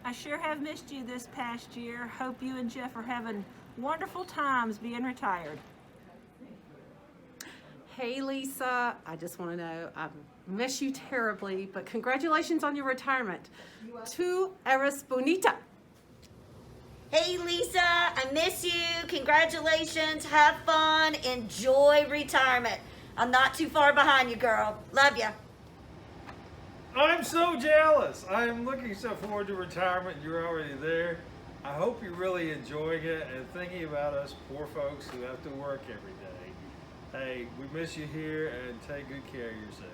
I sure have missed you this past year. Hope you and Jeff are having wonderful times being retired. Hey Lisa, I just want to know I miss you terribly, but congratulations on your retirement. Tu eres bonita. Hey Lisa, I miss you. Congratulations. Have fun. Enjoy retirement. I'm not too far behind you, girl. Love ya. I'm so jealous. I'm looking so forward to retirement. You're already there. I hope you're really enjoying it and thinking about us poor folks who have to work every day. Hey, we miss you here, and take good care of yourself.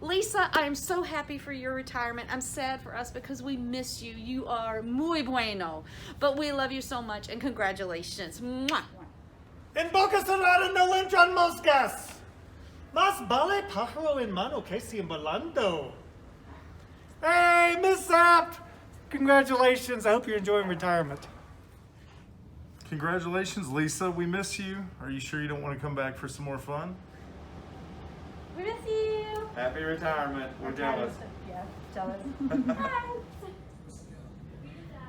Lisa, I am so happy for your retirement. I'm sad for us because we miss you. You are muy bueno. But we love you so much, and congratulations. Mwah. En boca cerrada no entran moscas. Más vale pájaro en mano que sin volando. Hey, Miss Sapp! Congratulations. I hope you're enjoying retirement. Congratulations, Lisa. We miss you. Are you sure you don't want to come back for some more fun? We miss you. Happy retirement. We're jealous. Yeah, jealous.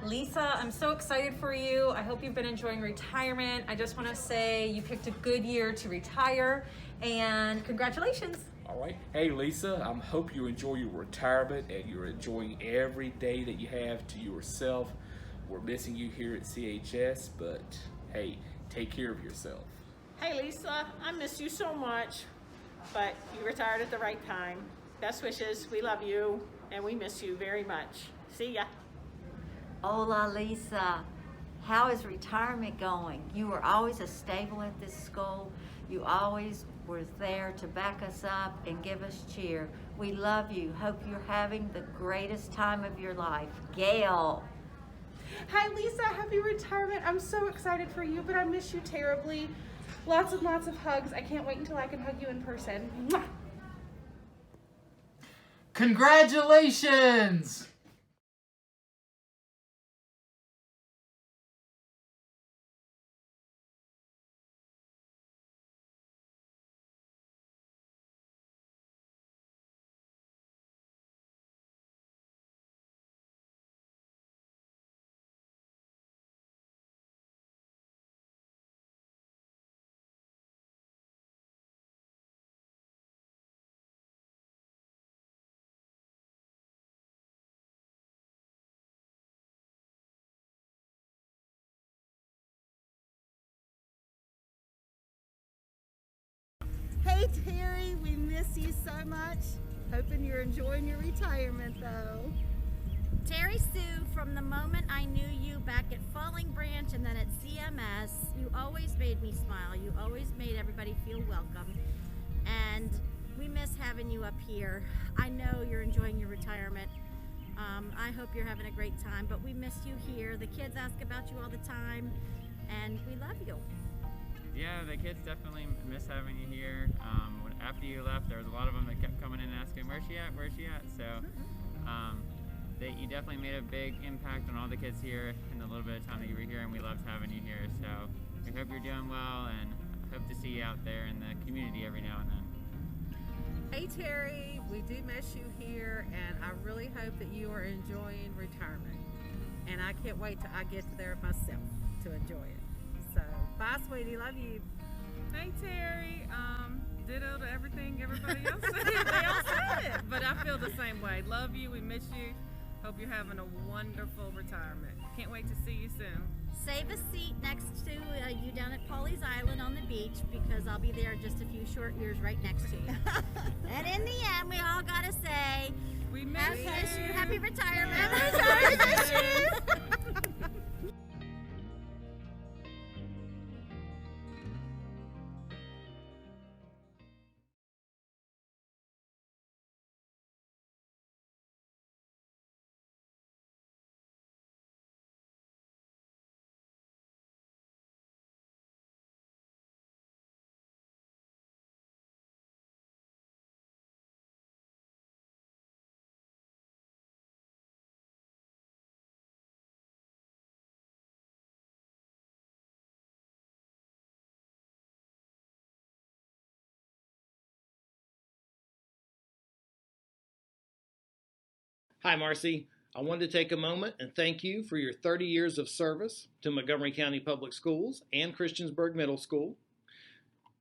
Lisa, I'm so excited for you. I hope you've been enjoying retirement. I just want to say you picked a good year to retire, and congratulations. All right. Hey, Lisa, I hope you enjoy your retirement and you're enjoying every day that you have to yourself. We're missing you here at CHS, but hey, take care of yourself. Hey Lisa, I miss you so much, but you retired at the right time. Best wishes, we love you, and we miss you very much. See ya. Hola, Lisa. How is retirement going? You were always a staple at this school. You always were there to back us up and give us cheer. We love you. Hope you're having the greatest time of your life. Gail. Hi, Lisa. Happy retirement. I'm so excited for you, but I miss you terribly. Lots and lots of hugs. I can't wait until I can hug you in person. Mwah. Congratulations! Hey Terry, we miss you so much. Hoping you're enjoying your retirement though. Terry Sue, from the moment I knew you back at Falling Branch and then at CMS, you always made me smile. You always made everybody feel welcome. And we miss having you up here. I know you're enjoying your retirement. I hope you're having a great time, but we miss you here. The kids ask about you all the time, and we love you. Yeah, the kids definitely miss having you here. After you left, there was a lot of them that kept coming in and asking, where's she at, where's she at? So you definitely made a big impact on all the kids here in the little bit of time that you were here, and we loved having you here. So we hope you're doing well, and hope to see you out there in the community every now and then. Hey Terry, we do miss you here, and I really hope that you are enjoying retirement. And I can't wait till I get there myself to enjoy it. So, bye sweetie, love you. Hey Terry, ditto to everything everybody else said. They all said it, but I feel the same way. Love you, we miss you. Hope you're having a wonderful retirement. Can't wait to see you soon. Save a seat next to you down at Pawleys Island on the beach because I'll be there in just a few short years right next to you. And in the end, we all gotta say, we miss you. Happy retirement. Happy retirement. Hi, Marcy. I wanted to take a moment and thank you for your 30 years of service to Montgomery County Public Schools and Christiansburg Middle School.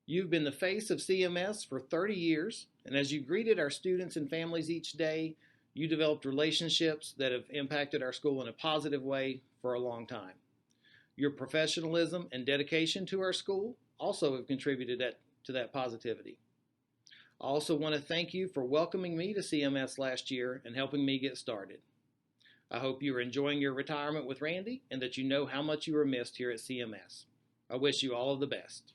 You've been the face of CMS for 30 years, and as you greeted our students and families each day, you developed relationships that have impacted our school in a positive way for a long time. Your professionalism and dedication to our school also have contributed to that positivity. I also want to thank you for welcoming me to CMS last year and helping me get started. I hope you are enjoying your retirement with Randy and that you know how much you are missed here at CMS. I wish you all of the best.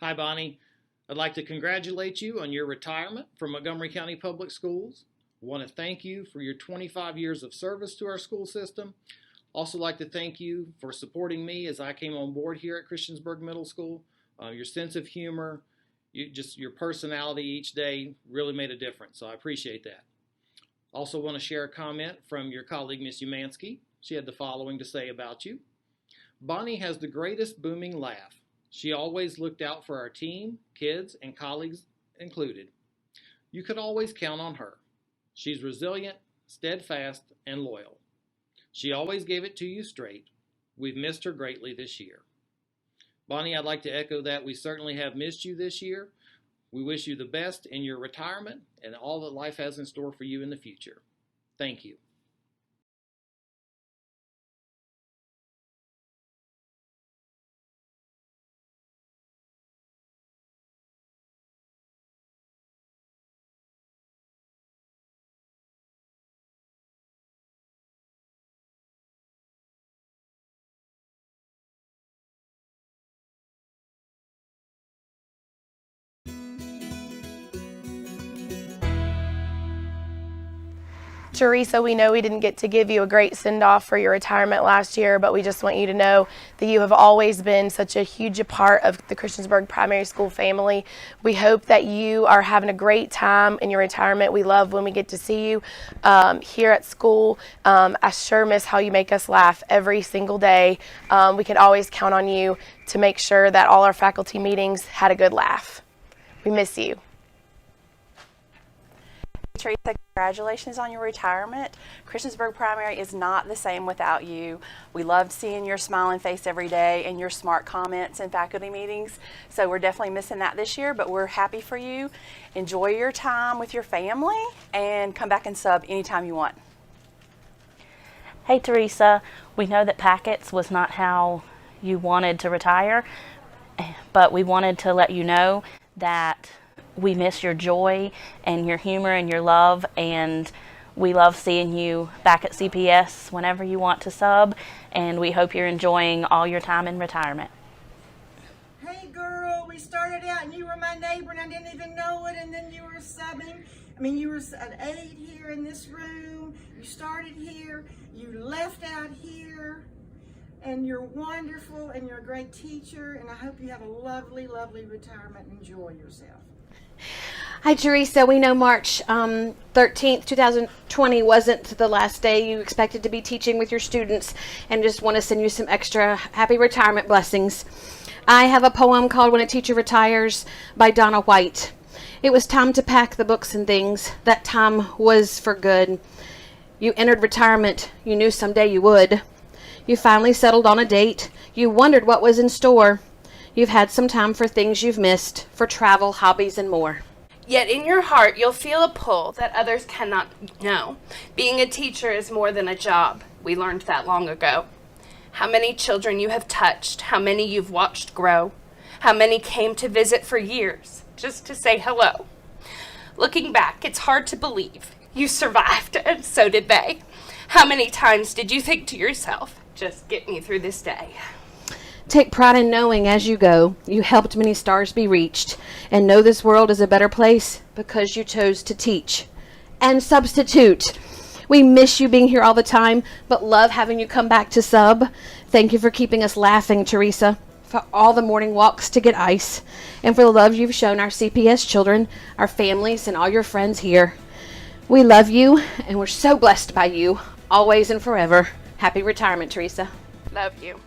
Hi, Bonnie. I'd like to congratulate you on your retirement from Montgomery County Public Schools. I want to thank you for your 25 years of service to our school system. Also like to thank you for supporting me as I came on board here at Christiansburg Middle School. Your sense of humor, your personality each day really made a difference, so I appreciate that. Also want to share a comment from your colleague, Miss Umansky. She had the following to say about you. Bonnie has the greatest booming laugh. She always looked out for our team, kids, and colleagues included. You could always count on her. She's resilient, steadfast, and loyal. She always gave it to you straight. We've missed her greatly this year. Bonnie, I'd like to echo that. We certainly have missed you this year. We wish you the best in your retirement and all that life has in store for you in the future. Thank you. Teresa, we know we didn't get to give you a great send-off for your retirement last year, but we just want you to know that you have always been such a huge part of the Christiansburg Primary School family. We hope that you are having a great time in your retirement. We love when we get to see you here at school. I sure miss how you make us laugh every single day. We can always count on you to make sure that all our faculty meetings had a good laugh. We miss you. Teresa, congratulations on your retirement. Christiansburg Primary is not the same without you. We loved seeing your smiling face every day and your smart comments in faculty meetings. So we're definitely missing that this year, but we're happy for you. Enjoy your time with your family and come back and sub anytime you want. Hey Teresa, we know that Packets was not how you wanted to retire, but we wanted to let you know that we miss your joy and your humor and your love, and we love seeing you back at CPS whenever you want to sub, and we hope you're enjoying all your time in retirement. Hey girl, we started out and you were my neighbor and I didn't even know it, and then you were subbing. I mean, you were an aide here in this room, you started here, you left out here, and you're wonderful and you're a great teacher, and I hope you have a lovely, lovely retirement and enjoy yourself. Hi Teresa, we know March 13th, 2020 wasn't the last day you expected to be teaching with your students, and just want to send you some extra happy retirement blessings. I have a poem called When a Teacher Retires by Donna White. It was time to pack the books and things. That time was for good. You entered retirement. You knew someday you would. You finally settled on a date. You wondered what was in store. You've had some time for things you've missed, for travel, hobbies, and more. Yet in your heart, you'll feel a pull that others cannot know. Being a teacher is more than a job. We learned that long ago. How many children you have touched, how many you've watched grow, how many came to visit for years just to say hello. Looking back, it's hard to believe you survived, and so did they. How many times did you think to yourself, just get me through this day? Take pride in knowing as you go, you helped many stars be reached, and know this world is a better place because you chose to teach and substitute. We miss you being here all the time, but love having you come back to sub. Thank you for keeping us laughing, Teresa, for all the morning walks to get ice, and for the love you've shown our CPS children, our families, and all your friends here. We love you, and we're so blessed by you, always and forever. Happy retirement, Teresa. Love you.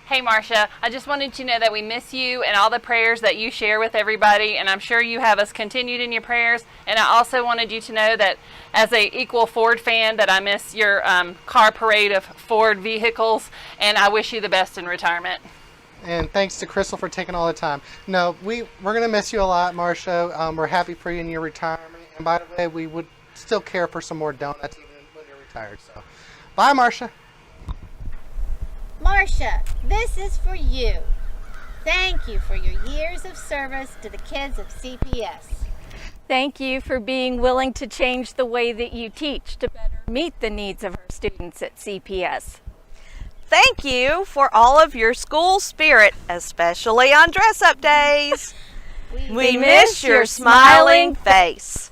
Hey Marcia, I just wanted to know that we miss you and all the prayers that you share with everybody, and I'm sure you have us continued in your prayers. And I also wanted you to know that as a equal Ford fan, that I miss your car parade of Ford vehicles, and I wish you the best in retirement. And thanks to Crystal for taking all the time. No, we're going to miss you a lot, Marcia. We're happy for you in your retirement. And by the way, we would still care for some more donuts even when you're retired. So, bye, Marcia. Marcia, this is for you. Thank you for your years of service to the kids of CPS. Thank you for being willing to change the way that you teach to better meet the needs of our students at CPS. Thank you for all of your school spirit, especially on dress-up days. We miss your smiling face.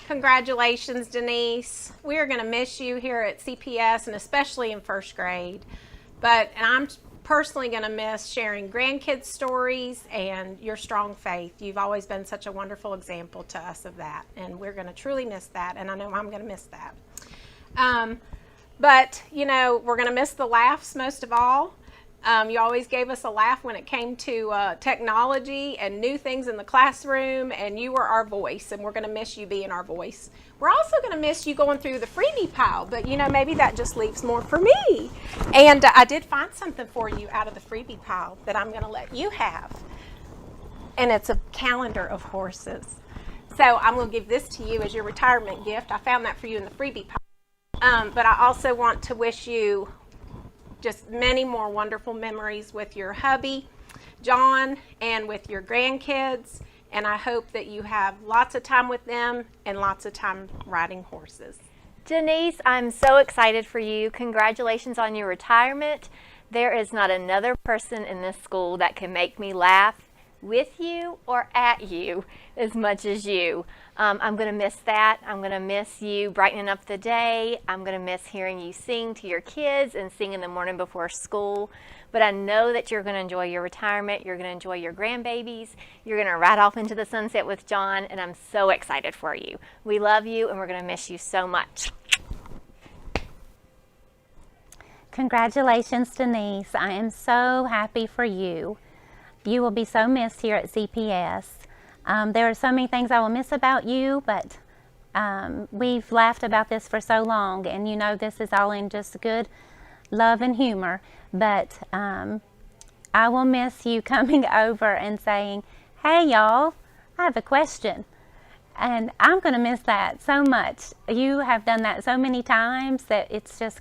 Congratulations, Denise. We are going to miss you here at CPS and especially in first grade. And I'm personally going to miss sharing grandkids' stories and your strong faith. You've always been such a wonderful example to us of that, and we're going to truly miss that, and I know I'm going to miss that. But, you know, we're going to miss the laughs most of all. You always gave us a laugh when it came to technology and new things in the classroom, and you were our voice, and we're going to miss you being our voice. We're also going to miss you going through the freebie pile, but you know, maybe that just leaves more for me. And I did find something for you out of the freebie pile that I'm going to let you have. And it's a calendar of horses. So I'm going to give this to you as your retirement gift. I found that for you in the freebie pile. But I also want to wish you just many more wonderful memories with your hubby, John, and with your grandkids. And I hope that you have lots of time with them and lots of time riding horses. Denise, I'm so excited for you. Congratulations on your retirement. There is not another person in this school that can make me laugh with you or at you as much as you. I'm going to miss that. I'm going to miss you brightening up the day. I'm going to miss hearing you sing to your kids and sing in the morning before school. But I know that you're going to enjoy your retirement. You're going to enjoy your grandbabies. You're going to ride off into the sunset with John, and I'm so excited for you. We love you, and we're going to miss you so much. Congratulations, Denise. I am so happy for you. You will be so missed here at CPS. There are so many things I will miss about you, but we've laughed about this for so long, and you know this is all in just good love and humor. But I will miss you coming over and saying, "Hey y'all, I have a question." And I'm going to miss that so much. You have done that so many times that it's just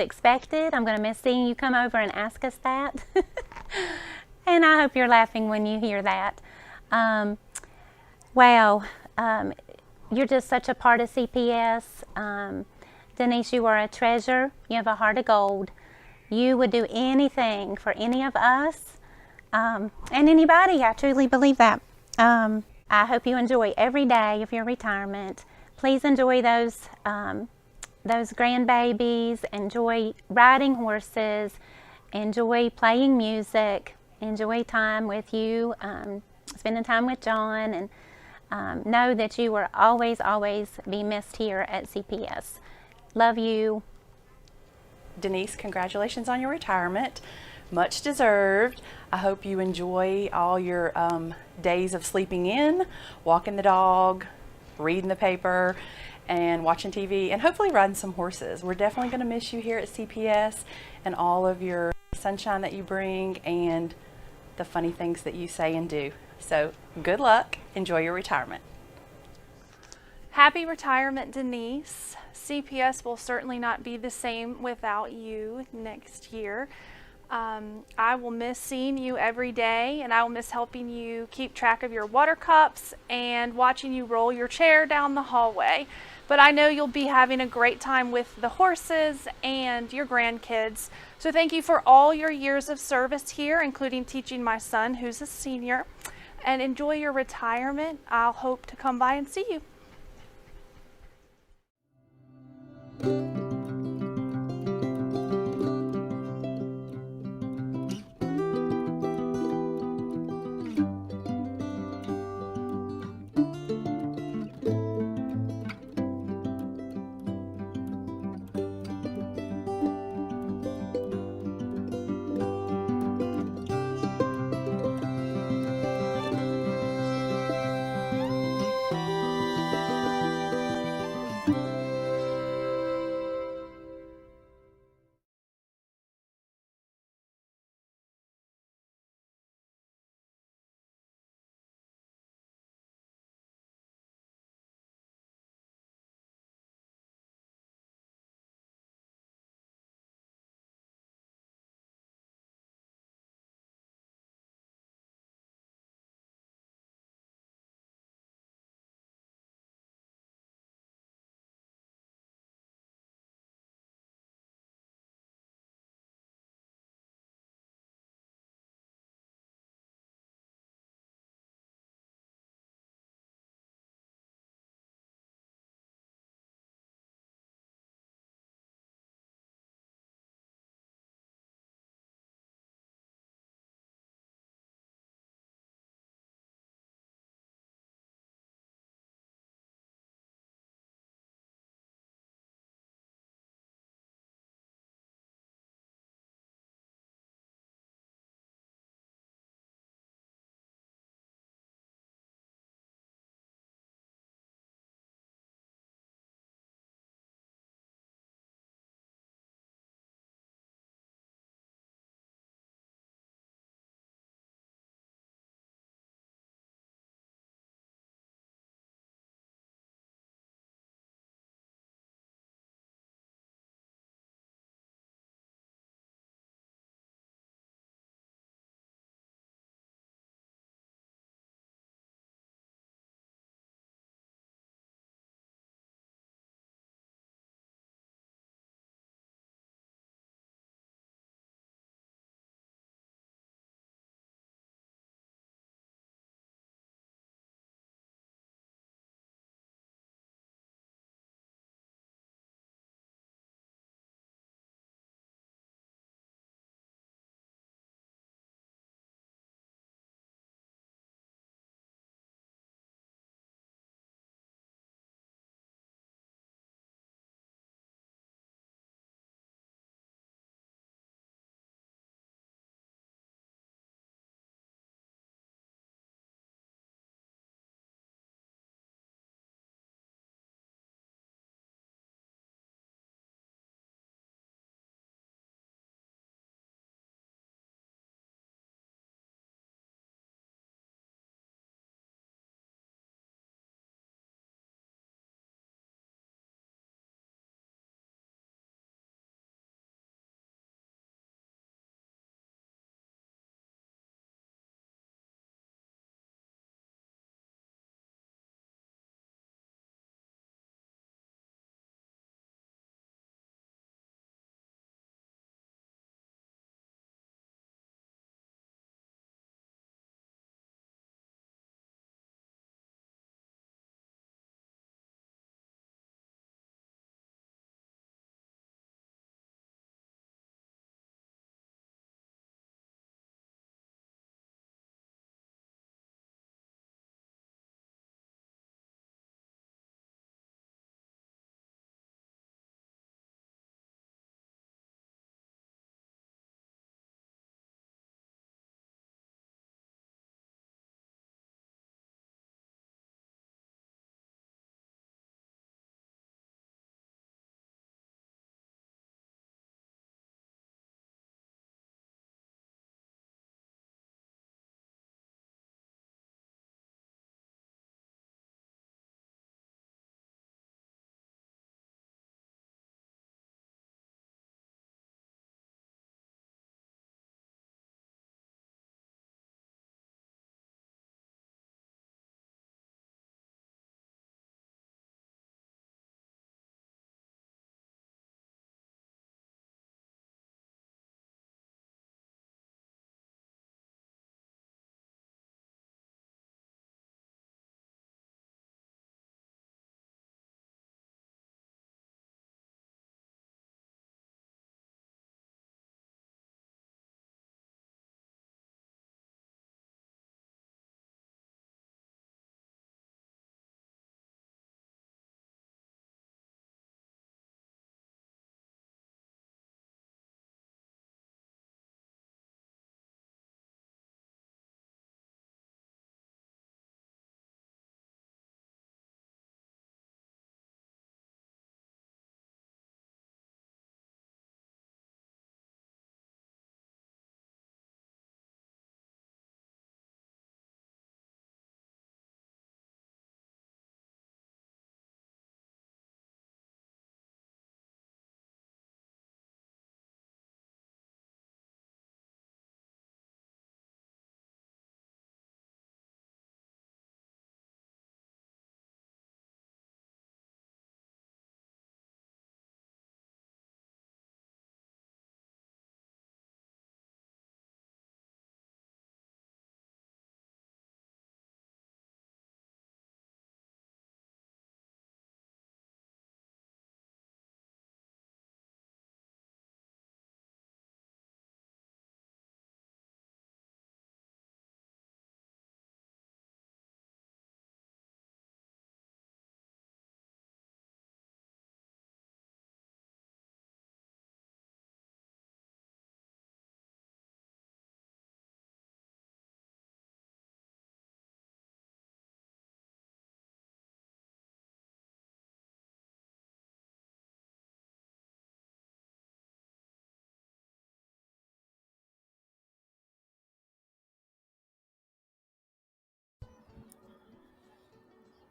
expected. I'm going to miss seeing you come over and ask us that. And I hope you're laughing when you hear that. You're just such a part of CPS. Denise, you are a treasure. You have a heart of gold. You would do anything for any of us and anybody. I truly believe that. I hope you enjoy every day of your retirement. Please enjoy those grandbabies. Enjoy riding horses. Enjoy playing music. Enjoy time with you, spending time with John, and know that you will always, always be missed here at CPS. Love you. Denise, congratulations on your retirement. Much deserved. I hope you enjoy all your days of sleeping in, walking the dog, reading the paper, and watching TV, and hopefully riding some horses. We're definitely going to miss you here at CPS and all of your sunshine that you bring and the funny things that you say and do. So good luck. Enjoy your retirement. Happy retirement, Denise. CPS will certainly not be the same without you next year. I will miss seeing you every day, and I will miss helping you keep track of your water cups and watching you roll your chair down the hallway. But I know you'll be having a great time with the horses and your grandkids. So thank you for all your years of service here, including teaching my son, who's a senior. And enjoy your retirement. I'll hope to come by and see you.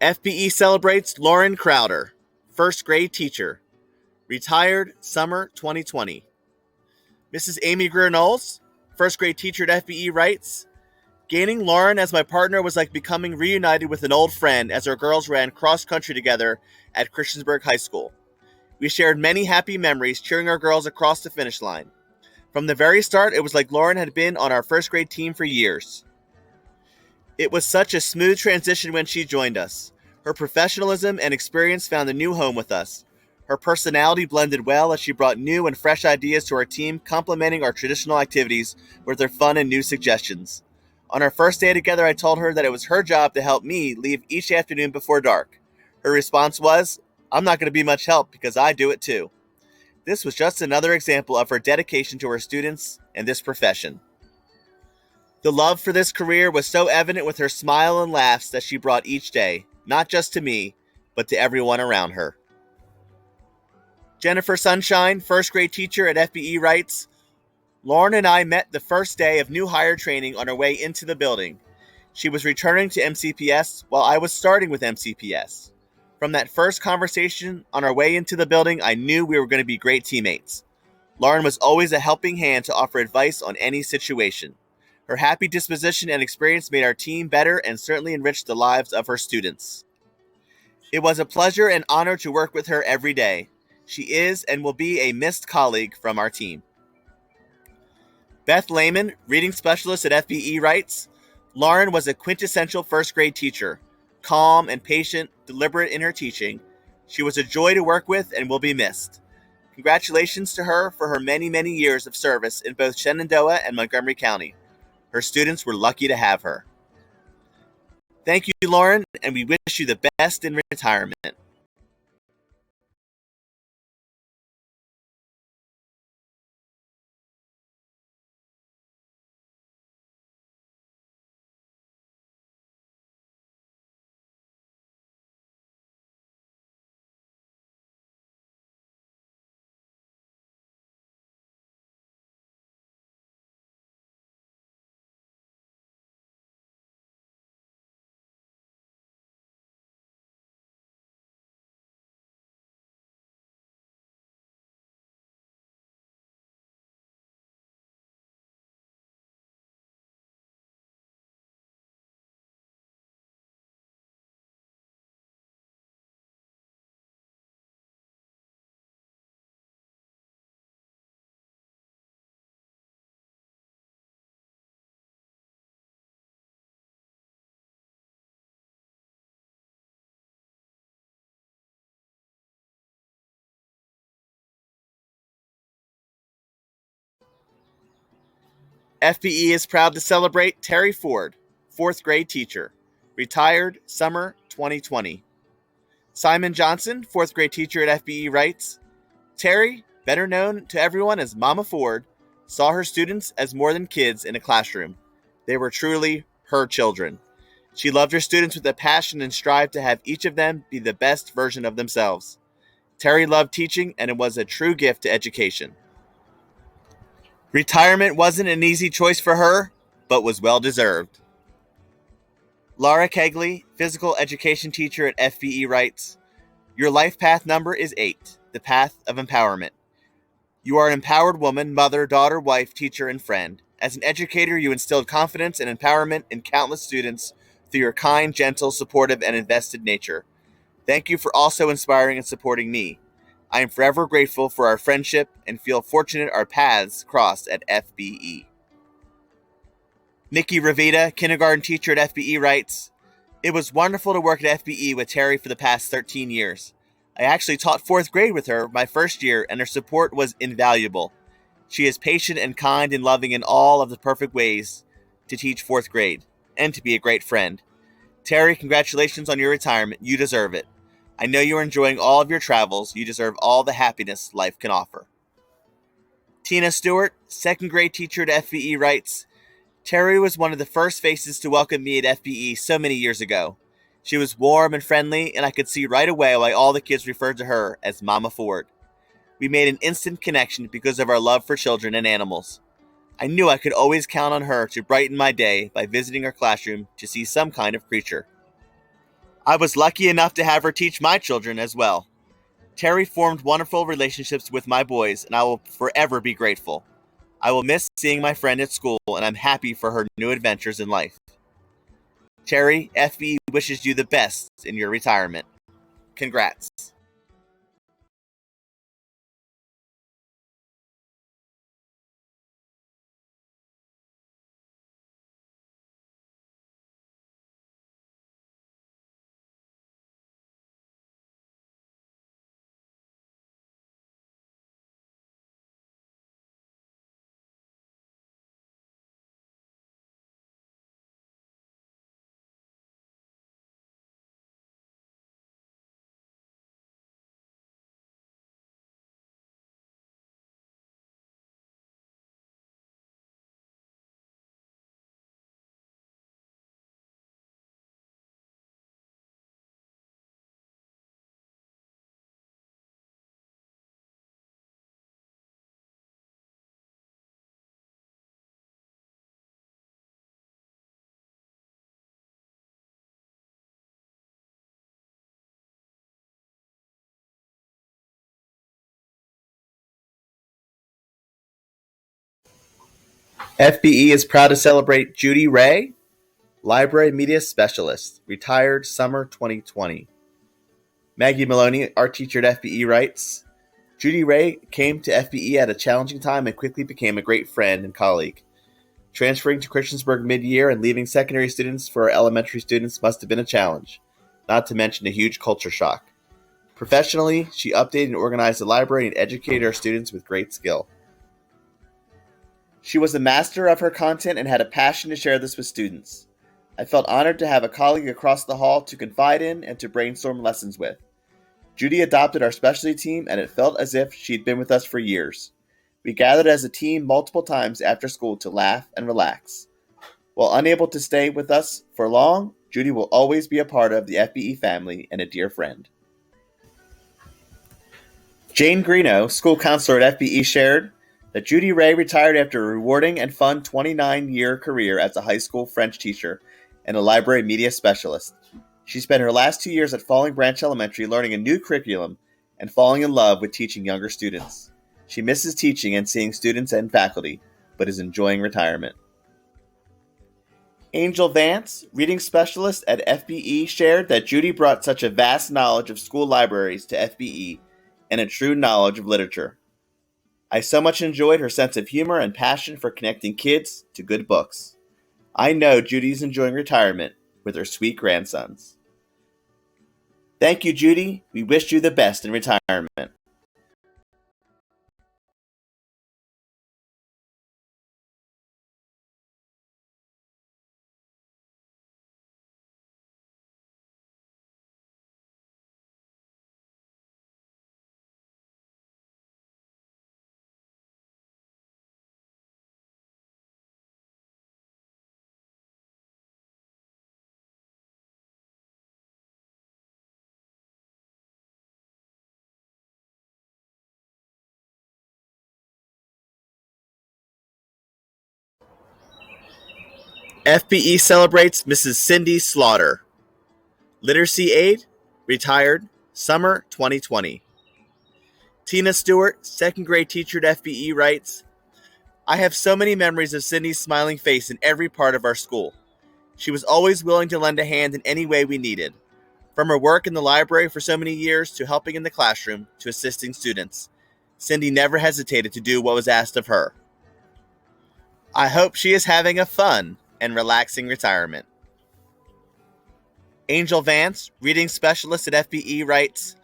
FBE celebrates Lauren Crowder, first grade teacher, retired summer 2020. Mrs. Amy Greer-Knowles, first grade teacher at FBE, writes, gaining Lauren as my partner was like becoming reunited with an old friend as our girls ran cross-country together at Christiansburg High School. We shared many happy memories cheering our girls across the finish line. From the very start, it was like Lauren had been on our first grade team for years. It was such a smooth transition when she joined us. Her professionalism and experience found a new home with us. Her personality blended well as she brought new and fresh ideas to our team, complementing our traditional activities with her fun and new suggestions. On our first day together, I told her that it was her job to help me leave each afternoon before dark. Her response was, I'm not going to be much help because I do it too. This was just another example of her dedication to her students and this profession. The love for this career was so evident with her smile and laughs that she brought each day, not just to me, but to everyone around her. Jennifer Sunshine, first grade teacher at FBE, writes, Lauren and I met the first day of new hire training on our way into the building. She was returning to MCPS while I was starting with MCPS. From that first conversation on our way into the building, I knew we were going to be great teammates. Lauren was always a helping hand to offer advice on any situation. Her happy disposition and experience made our team better and certainly enriched the lives of her students. It was a pleasure and honor to work with her every day. She is and will be a missed colleague from our team. Beth Lehman, reading specialist at FBE, writes, Lauren was a quintessential first grade teacher, calm and patient, deliberate in her teaching. She was a joy to work with and will be missed. Congratulations to her for her many, many years of service in both Shenandoah and Montgomery County. Her students were lucky to have her. Thank you, Lauren, and we wish you the best in retirement. FBE is proud to celebrate Terry Ford, fourth grade teacher, retired summer 2020. Simon Johnson, fourth grade teacher at FBE, writes, Terry, better known to everyone as Mama Ford, saw her students as more than kids in a classroom. They were truly her children. She loved her students with a passion and strived to have each of them be the best version of themselves. Terry loved teaching, and it was a true gift to education. Retirement wasn't an easy choice for her, but was well-deserved. Laura Kegley, physical education teacher at FBE, writes, Your life path number is 8, the path of empowerment. You are an empowered woman, mother, daughter, wife, teacher, and friend. As an educator, you instilled confidence and empowerment in countless students through your kind, gentle, supportive, and invested nature. Thank you for also inspiring and supporting me. I am forever grateful for our friendship and feel fortunate our paths crossed at FBE. Nikki Ravita, kindergarten teacher at FBE, writes, It was wonderful to work at FBE with Terry for the past 13 years. I actually taught fourth grade with her my first year, and her support was invaluable. She is patient and kind and loving in all of the perfect ways to teach fourth grade and to be a great friend. Terry, congratulations on your retirement. You deserve it. I know you are enjoying all of your travels. You deserve all the happiness life can offer. Tina Stewart, second grade teacher at FBE, writes, Terry was one of the first faces to welcome me at FBE so many years ago. She was warm and friendly, and I could see right away why all the kids referred to her as Mama Ford. We made an instant connection because of our love for children and animals. I knew I could always count on her to brighten my day by visiting her classroom to see some kind of creature. I was lucky enough to have her teach my children as well. Terry formed wonderful relationships with my boys, and I will forever be grateful. I will miss seeing my friend at school, and I'm happy for her new adventures in life. Terry, FBE wishes you the best in your retirement. Congrats. FBE is proud to celebrate Judy Ray, Library Media Specialist, retired summer 2020. Maggie Maloney, art teacher at FBE, writes, Judy Ray came to FBE at a challenging time and quickly became a great friend and colleague. Transferring to Christiansburg mid-year and leaving secondary students for our elementary students must have been a challenge, not to mention a huge culture shock. Professionally, she updated and organized the library and educated our students with great skill. She was a master of her content and had a passion to share this with students. I felt honored to have a colleague across the hall to confide in and to brainstorm lessons with. Judy adopted our specialty team, and it felt as if she'd been with us for years. We gathered as a team multiple times after school to laugh and relax. While unable to stay with us for long, Judy will always be a part of the FBE family and a dear friend. Jane Greeno, school counselor at FBE, shared that Judy Ray retired after a rewarding and fun 29-year career as a high school French teacher and a library media specialist. She spent her last 2 years at Falling Branch Elementary learning a new curriculum and falling in love with teaching younger students. She misses teaching and seeing students and faculty, but is enjoying retirement. Angel Vance, reading specialist at FBE, shared that Judy brought such a vast knowledge of school libraries to FBE and a true knowledge of literature. I so much enjoyed her sense of humor and passion for connecting kids to good books. I know Judy's enjoying retirement with her sweet grandsons. Thank you, Judy. We wish you the best in retirement. FBE celebrates Mrs. Cindy Slaughter, literacy aide, retired, summer 2020. Tina Stewart, second grade teacher at FBE, writes, I have so many memories of Cindy's smiling face in every part of our school. She was always willing to lend a hand in any way we needed. From her work in the library for so many years to helping in the classroom to assisting students, Cindy never hesitated to do what was asked of her. I hope she is having a fun and relaxing retirement. Angel Vance, reading specialist at FBE, writes,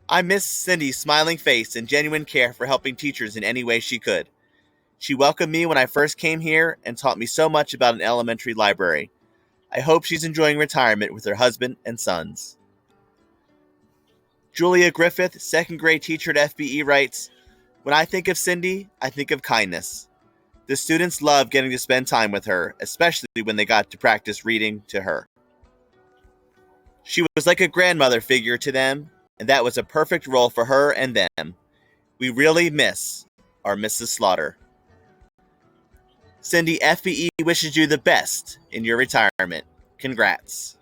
I miss Cindy's smiling face and genuine care for helping teachers in any way she could. She welcomed me when I first came here and taught me so much about an elementary library. I hope she's enjoying retirement with her husband and sons. Julia Griffith, second grade teacher at FBE, writes, when I think of Cindy, I think of kindness. The students loved getting to spend time with her, especially when they got to practice reading to her. She was like a grandmother figure to them, and that was a perfect role for her and them. We really miss our Mrs. Slaughter. Cindy, FBE wishes you the best in your retirement. Congrats.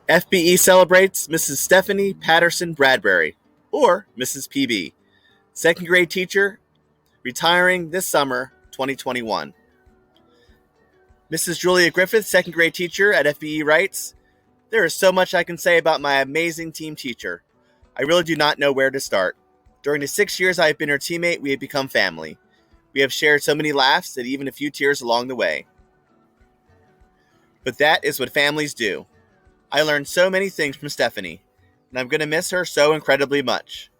FBE celebrates Mrs. Stephanie Patterson Bradbury, or Mrs. PB, second grade teacher, retiring this summer, 2021. Mrs. Julia Griffith, second grade teacher at FBE, writes, "There is so much I can say about my amazing team teacher. I really do not know where to start. During the 6 years I have been her teammate, we have become family. We have shared so many laughs and even a few tears along the way. But that is what families do. I learned so many things from Stephanie, and I'm going to miss her so incredibly much.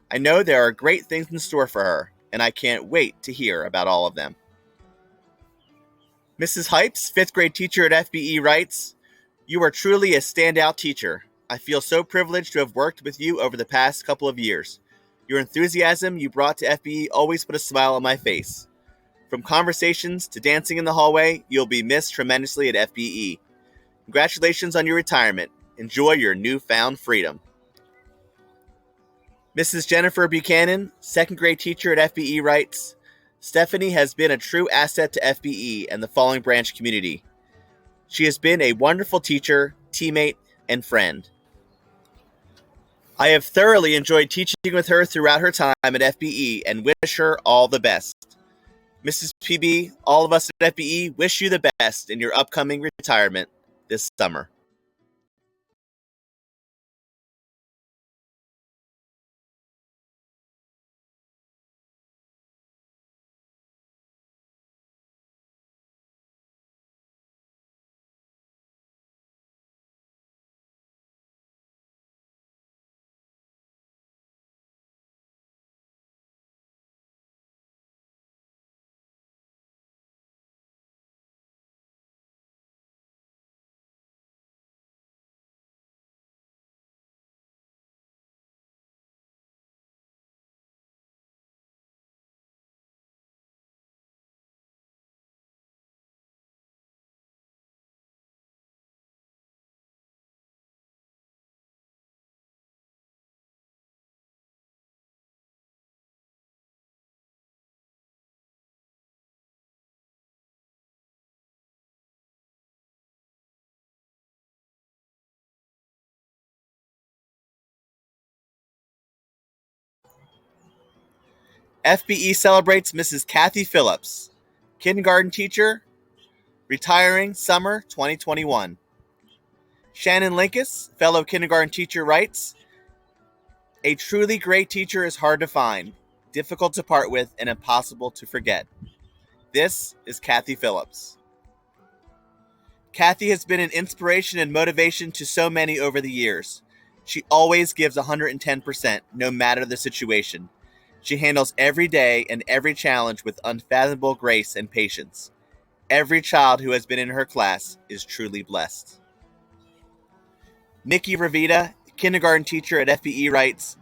I know there are great things in store for her, and I can't wait to hear about all of them." Mrs. Hypes, fifth grade teacher at FBE, writes, "You are truly a standout teacher. I feel so privileged to have worked with you over the past couple of years. Your enthusiasm you brought to FBE always put a smile on my face. From conversations to dancing in the hallway, you'll be missed tremendously at FBE. Congratulations on your retirement. Enjoy your newfound freedom." Mrs. Jennifer Buchanan, second grade teacher at FBE, writes, "Stephanie has been a true asset to FBE and the Falling Branch community. She has been a wonderful teacher, teammate, and friend. I have thoroughly enjoyed teaching with her throughout her time at FBE and wish her all the best. Mrs. PB, all of us at FBE wish you the best in your upcoming retirement this summer." FBE celebrates Mrs. Kathy Phillips, kindergarten teacher, retiring summer 2021. Shannon Linkus, fellow kindergarten teacher, writes, "A truly great teacher is hard to find, difficult to part with, and impossible to forget. This is Kathy Phillips." Kathy has been an inspiration and motivation to so many over the years. She always gives 110%, no matter the situation. She handles every day and every challenge with unfathomable grace and patience. Every child who has been in her class is truly blessed. Nikki Ravita, kindergarten teacher at FBE, writes,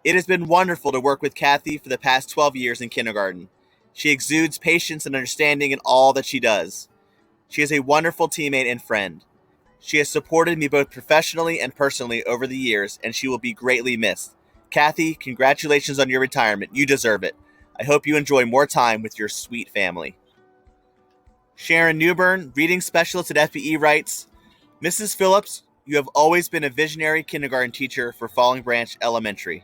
"It has been wonderful to work with Kathy for the past 12 years in kindergarten. She exudes patience and understanding in all that she does. She is a wonderful teammate and friend. She has supported me both professionally and personally over the years, and she will be greatly missed. Kathy, congratulations on your retirement. You deserve it. I hope you enjoy more time with your sweet family." Sharon Newburn, reading specialist at FBE, writes, "Mrs. Phillips, you have always been a visionary kindergarten teacher for Falling Branch Elementary.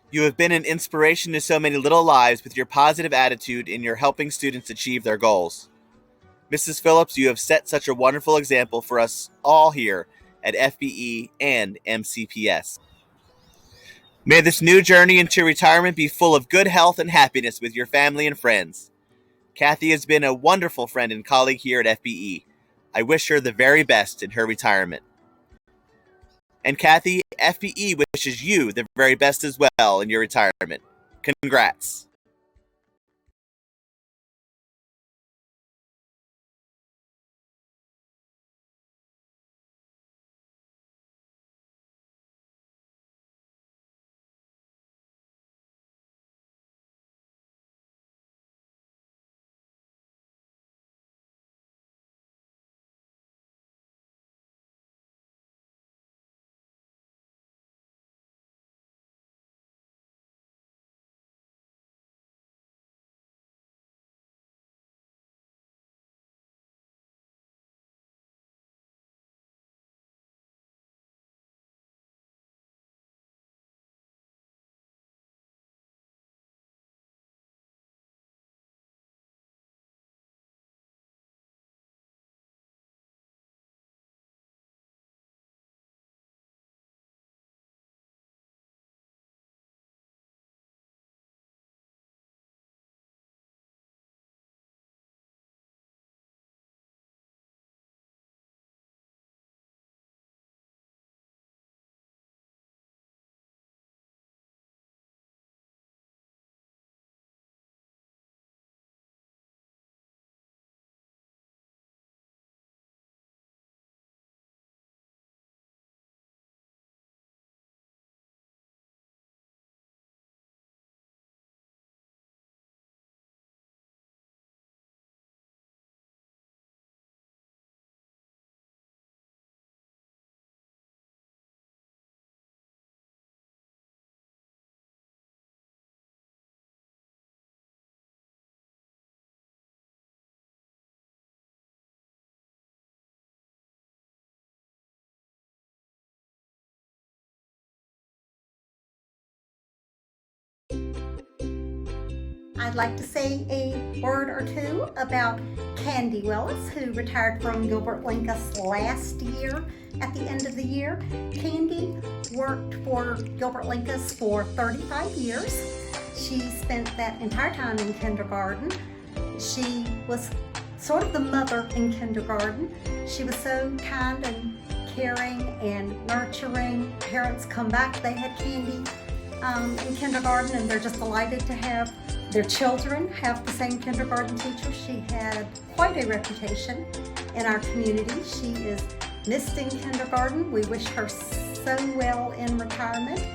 You have been an inspiration to so many little lives with your positive attitude in your helping students achieve their goals. Mrs. Phillips, you have set such a wonderful example for us all here at FBE and MCPS. May this new journey into retirement be full of good health and happiness with your family and friends. Kathy has been a wonderful friend and colleague here at FBE. I wish her the very best in her retirement. And Kathy, FBE wishes you the very best as well in your retirement. Congrats." I'd like to say a word or two about Candy Willis, who retired from Gilbert Lincoln last year at the end of the year. Candy worked for Gilbert Lincoln for 35 years. She spent that entire time in kindergarten. She was sort of the mother in kindergarten. She was so kind and caring and nurturing. Parents come back, they had Candy in kindergarten, and they're just delighted to have their children have the same kindergarten teacher. She had quite a reputation in our community. She is missed in kindergarten. We wish her so well in retirement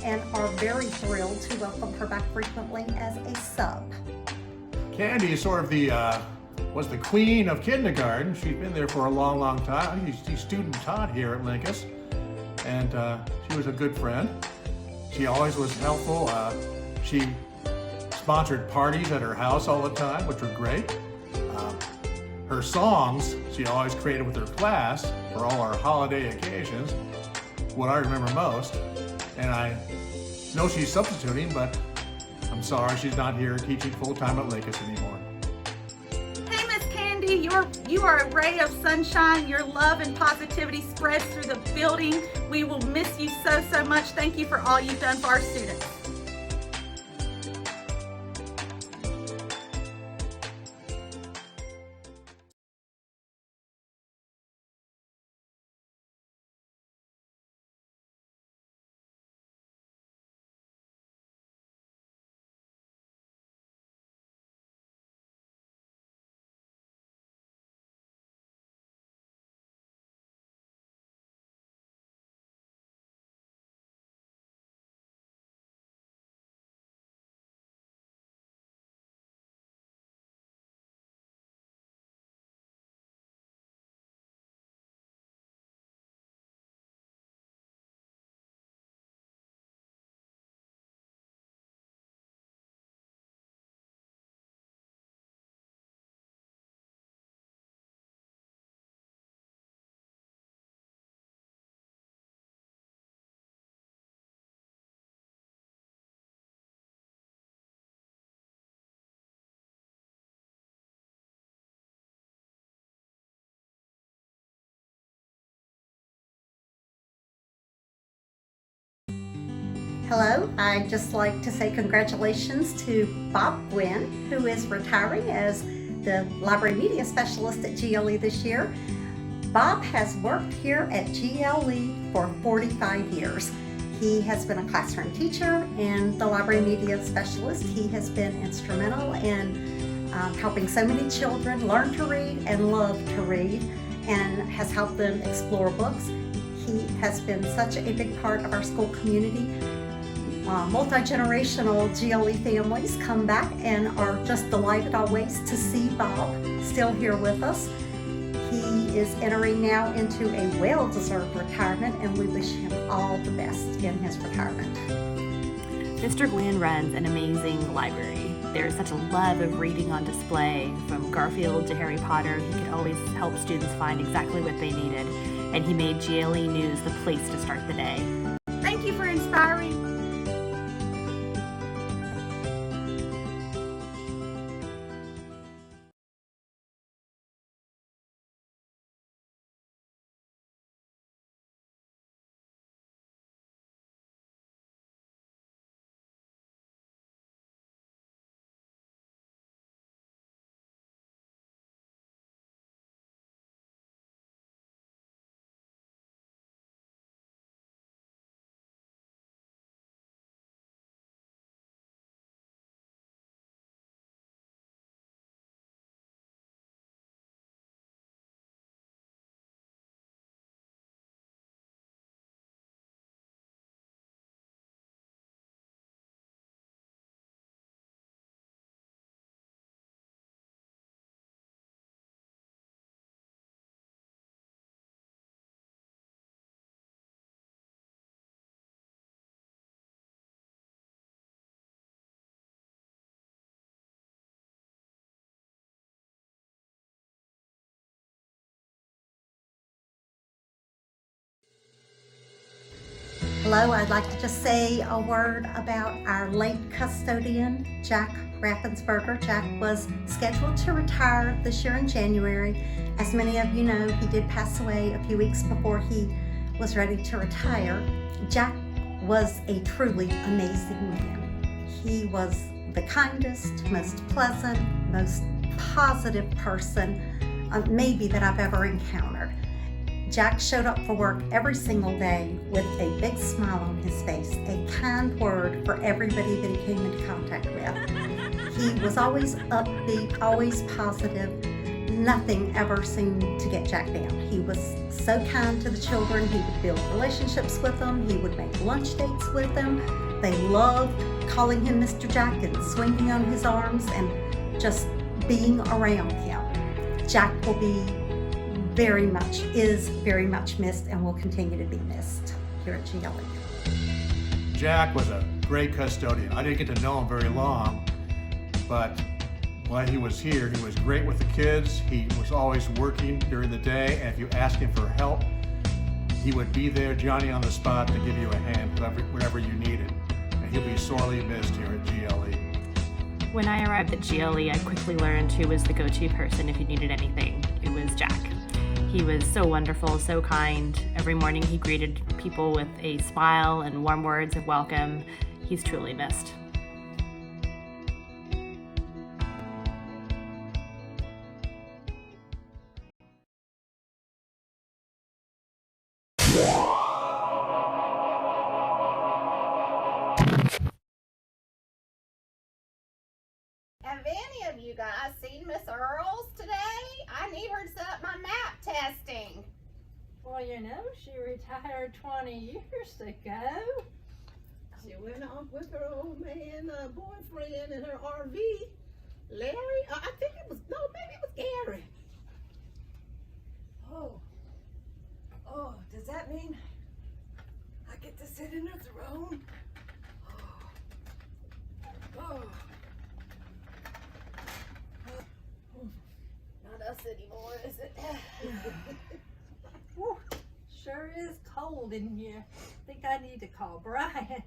and are very thrilled to welcome her back frequently as a sub. Candy is sort of was the queen of kindergarten. She's been there for a long, long time. She's student taught here at Lincoln, and she was a good friend. She always was helpful. She sponsored parties at her house all the time, which were great. Her songs she always created with her class for all our holiday occasions, what I remember most. And I know she's substituting, but I'm sorry she's not here teaching full-time at Lincoln anymore. Hey, Miss Candy, you are a ray of sunshine. Your love and positivity spreads through the building. We will miss you so, so much. Thank you for all you've done for our students. Hello, I'd just like to say congratulations to Bob Gwen, who is retiring as the Library Media Specialist at GLE this year. Bob has worked here at GLE for 45 years. He has been a classroom teacher and the Library Media Specialist. He has been instrumental in helping so many children learn to read and love to read, and has helped them explore books. He has been such a big part of our school community. Multi-generational GLE families come back and are just delighted always to see Bob still here with us. He is entering now into a well-deserved retirement, and we wish him all the best in his retirement. Mr. Gwen runs an amazing library. There's such a love of reading on display. From Garfield to Harry Potter, he could always help students find exactly what they needed, and he made GLE News the place to start the day. Thank you for inspiring. Hello, I'd like to just say a word about our late custodian, Jack Raffensberger. Jack was scheduled to retire this year in January. As many of you know, he did pass away a few weeks before he was ready to retire. Jack was a truly amazing man. He was the kindest, most pleasant, most positive person maybe that I've ever encountered. Jack showed up for work every single day with a big smile on his face, a kind word for everybody that he came into contact with. He was always upbeat, always positive. Nothing ever seemed to get Jack down. He was so kind to the children. He would build relationships with them. He would make lunch dates with them. They loved calling him Mr. Jack and swinging on his arms and just being around him. Jack will be is very much missed and will continue to be missed here at GLE. Jack was a great custodian. I didn't get to know him very long, but while he was here, he was great with the kids. He was always working during the day, and if you asked him for help, he would be there, Johnny on the spot, to give you a hand, whatever you needed. And he'll be sorely missed here at GLE. When I arrived at GLE, I quickly learned who was the go-to person if you needed anything. It was Jack. He was so wonderful, so kind. Every morning he greeted people with a smile and warm words of welcome. He's truly missed. Have any of you guys seen Miss Earls today? I need her to set up my map testing. Well, you know, she retired 20 years ago. She went off with her old man, boyfriend in her RV. Larry? I think it was, no, maybe it was Gary. Oh, does that mean I get to sit in her throne? Oh. Not us anymore, is it? Whew, sure is cold in here. I think I need to call Brian.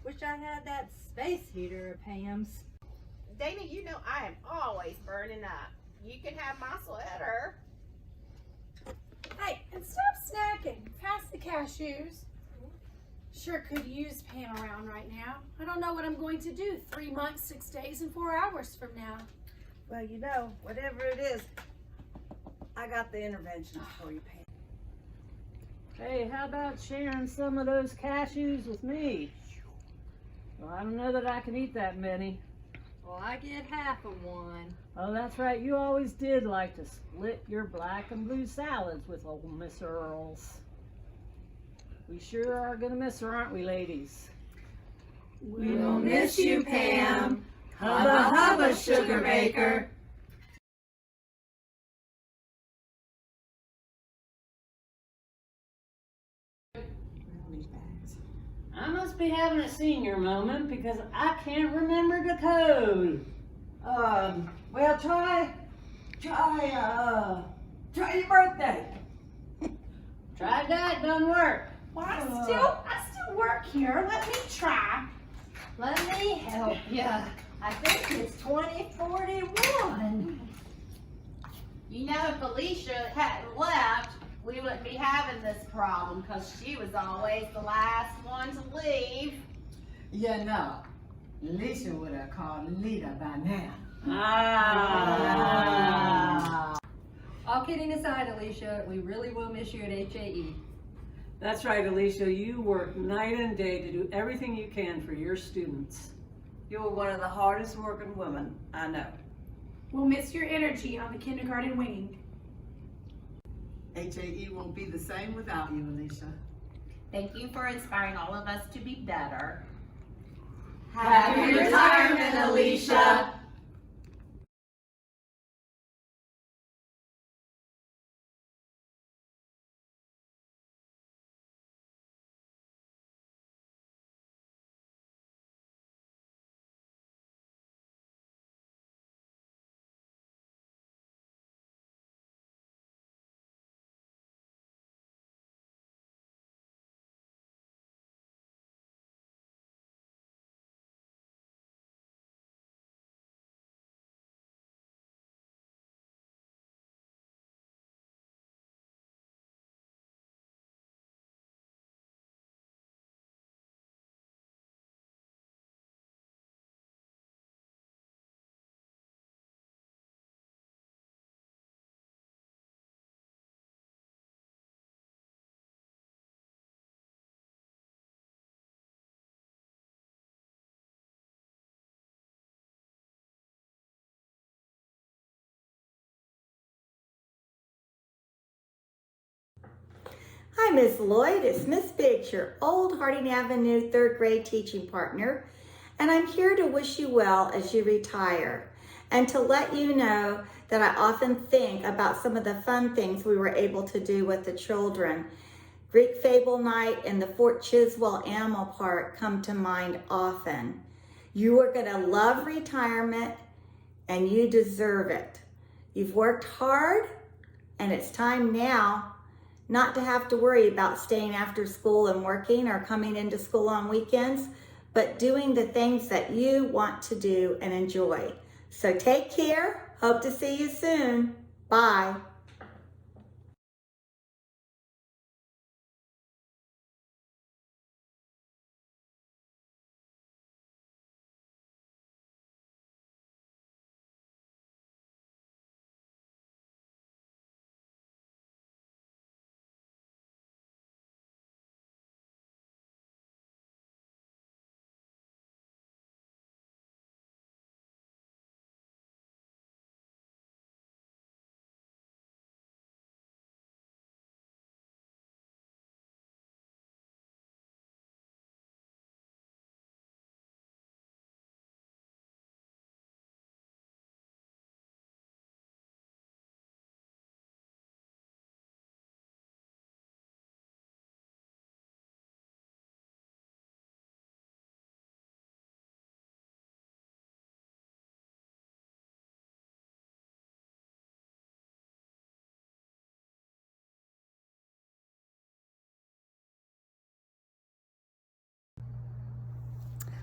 Wish I had that space heater of Pam's. Dana, you know I am always burning up. You can have my sweater. Hey, and stop snacking. Pass the cashews. Sure could use Pam around right now. I don't know what I'm going to do 3 months, 6 days, and 4 hours from now. Well, you know, whatever it is, I got the intervention for you, Pam. Hey, how about sharing some of those cashews with me? Well, I don't know that I can eat that many. Well, I get half of one. Oh, that's right. You always did like to split your black and blue salads with old Miss Earls. We sure are going to miss her, aren't we, ladies? We will miss you, Pam. Hubba, hubba, sugar baker. I must be having a senior moment because I can't remember the code. Well, try your birthday. Tried that, doesn't work. Well, I still work here. Let me try. Let me help you. I think it's 2041. You know, if Alicia hadn't left, we wouldn't be having this problem because she was always the last one to leave. You know, Alicia would have called Lita by now. All kidding aside, Alicia, we really will miss you at HAE. That's right, Alicia. You work night and day to do everything you can for your students. You're one of the hardest working women I know. We'll miss your energy on the kindergarten wing. HAE won't be the same without you, Alicia. Thank you for inspiring all of us to be better. Happy retirement, Alicia. Hi, Miss Lloyd. It's Miss Biggs, your old Harding Avenue 3rd grade teaching partner, and I'm here to wish you well as you retire and to let you know that I often think about some of the fun things we were able to do with the children. Greek Fable Night and the Fort Chiswell Animal Park come to mind often. You are going to love retirement and you deserve it. You've worked hard and it's time now not to have to worry about staying after school and working or coming into school on weekends, but doing the things that you want to do and enjoy. So take care. Hope to see you soon. Bye.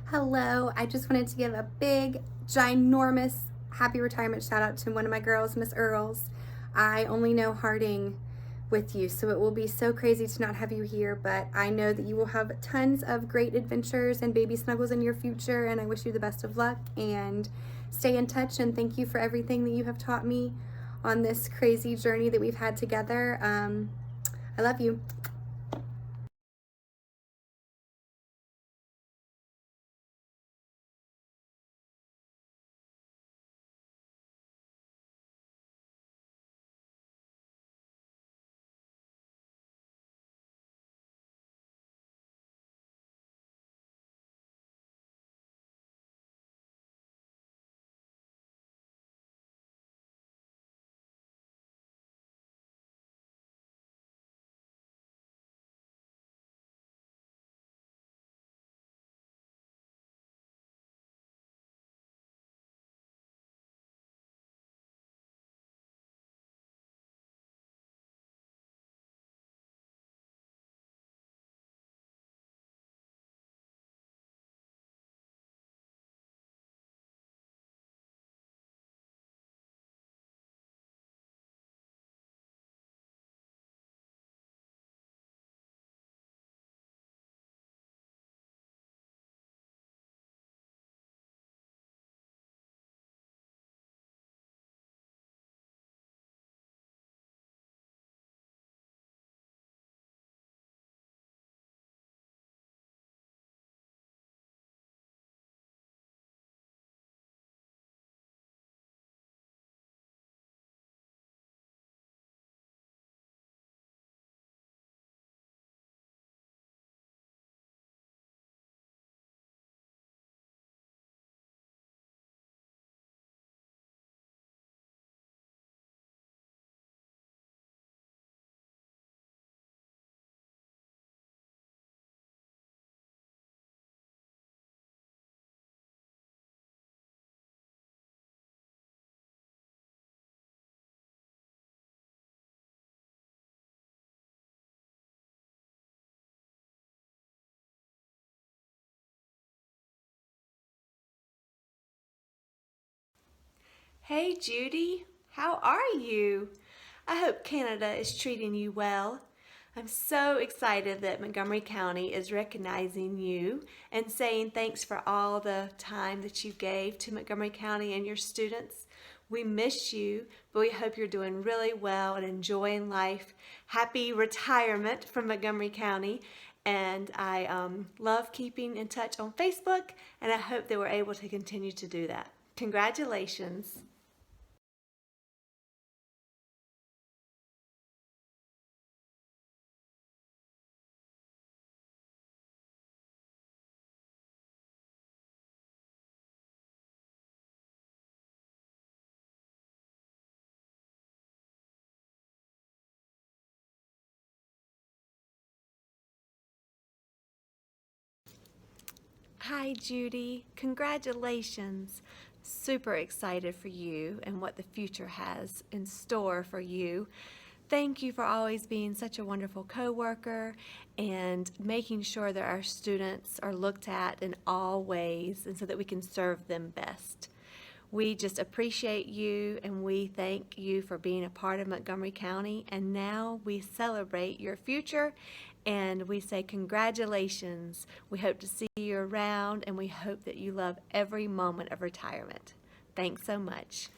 Hello, I just wanted to give a big, ginormous happy retirement shout out to one of my girls, Miss Earls. I only know Harding with you, so it will be so crazy to not have you here, but I know that you will have tons of great adventures and baby snuggles in your future, and I wish you the best of luck, and stay in touch, and thank you for everything that you have taught me on this crazy journey that we've had together. I love you. Hey Judy, how are you? I hope Canada is treating you well. I'm so excited that Montgomery County is recognizing you and saying thanks for all the time that you gave to Montgomery County and your students. We miss you, but we hope you're doing really well and enjoying life. Happy retirement from Montgomery County. And I love keeping in touch on Facebook, and I hope that we're able to continue to do that. Congratulations. Hi, Judy. Congratulations. Super excited for you and what the future has in store for you. Thank you for always being such a wonderful coworker and making sure that our students are looked at in all ways and so that we can serve them best. We just appreciate you and we thank you for being a part of Montgomery County, and now we celebrate your future and we say congratulations. We hope to see you around and we hope that you love every moment of retirement. Thanks so much.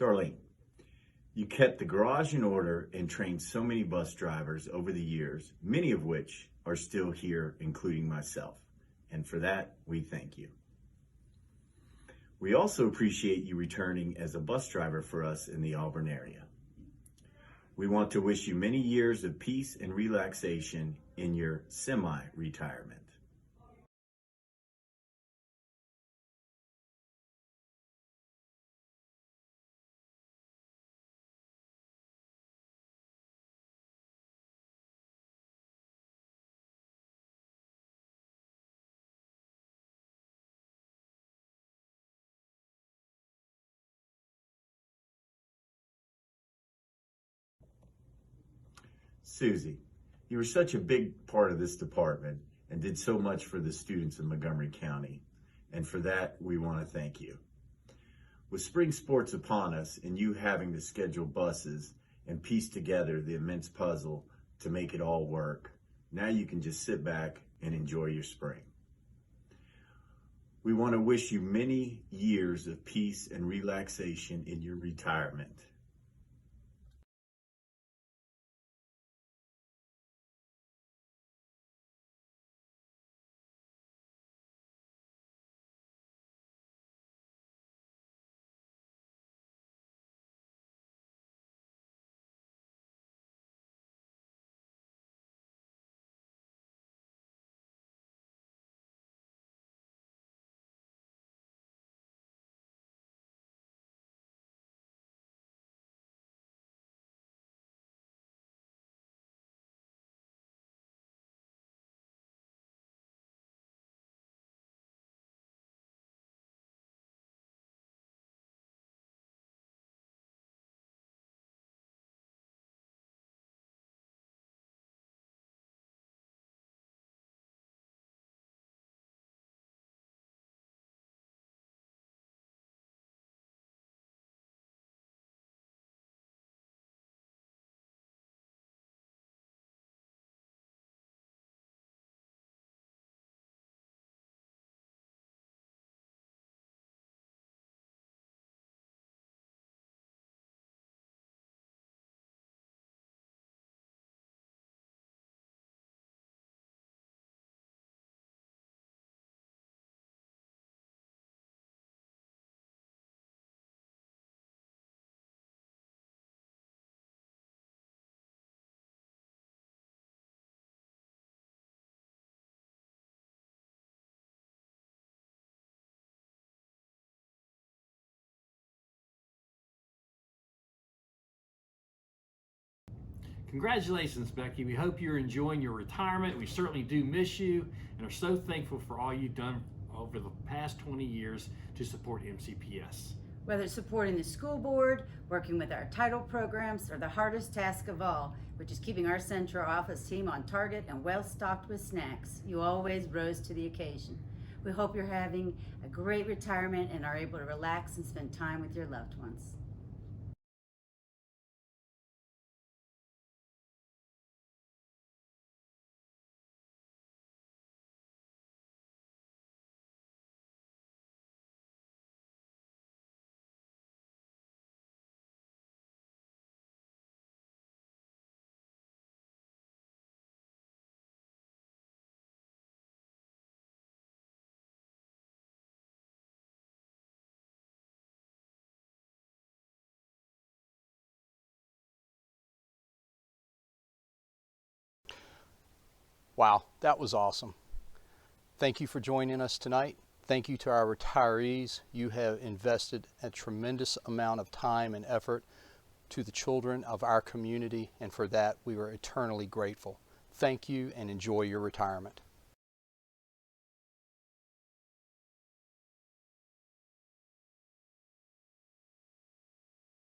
Darlene, you kept the garage in order and trained so many bus drivers over the years, many of which are still here, including myself. And for that, we thank you. We also appreciate you returning as a bus driver for us in the Auburn area. We want to wish you many years of peace and relaxation in your semi-retirement. Susie, you were such a big part of this department and did so much for the students in Montgomery County, and for that, we want to thank you. With spring sports upon us and you having to schedule buses and piece together the immense puzzle to make it all work, now you can just sit back and enjoy your spring. We want to wish you many years of peace and relaxation in your retirement. Congratulations, Becky. We hope you're enjoying your retirement. We certainly do miss you and are so thankful for all you've done over the past 20 years to support MCPS. Whether it's supporting the school board, working with our title programs, or the hardest task of all, which is keeping our central office team on target and well stocked with snacks, you always rose to the occasion. We hope you're having a great retirement and are able to relax and spend time with your loved ones. Wow, that was awesome. Thank you for joining us tonight. Thank you to our retirees. You have invested a tremendous amount of time and effort to the children of our community, and for that we are eternally grateful. Thank you and enjoy your retirement.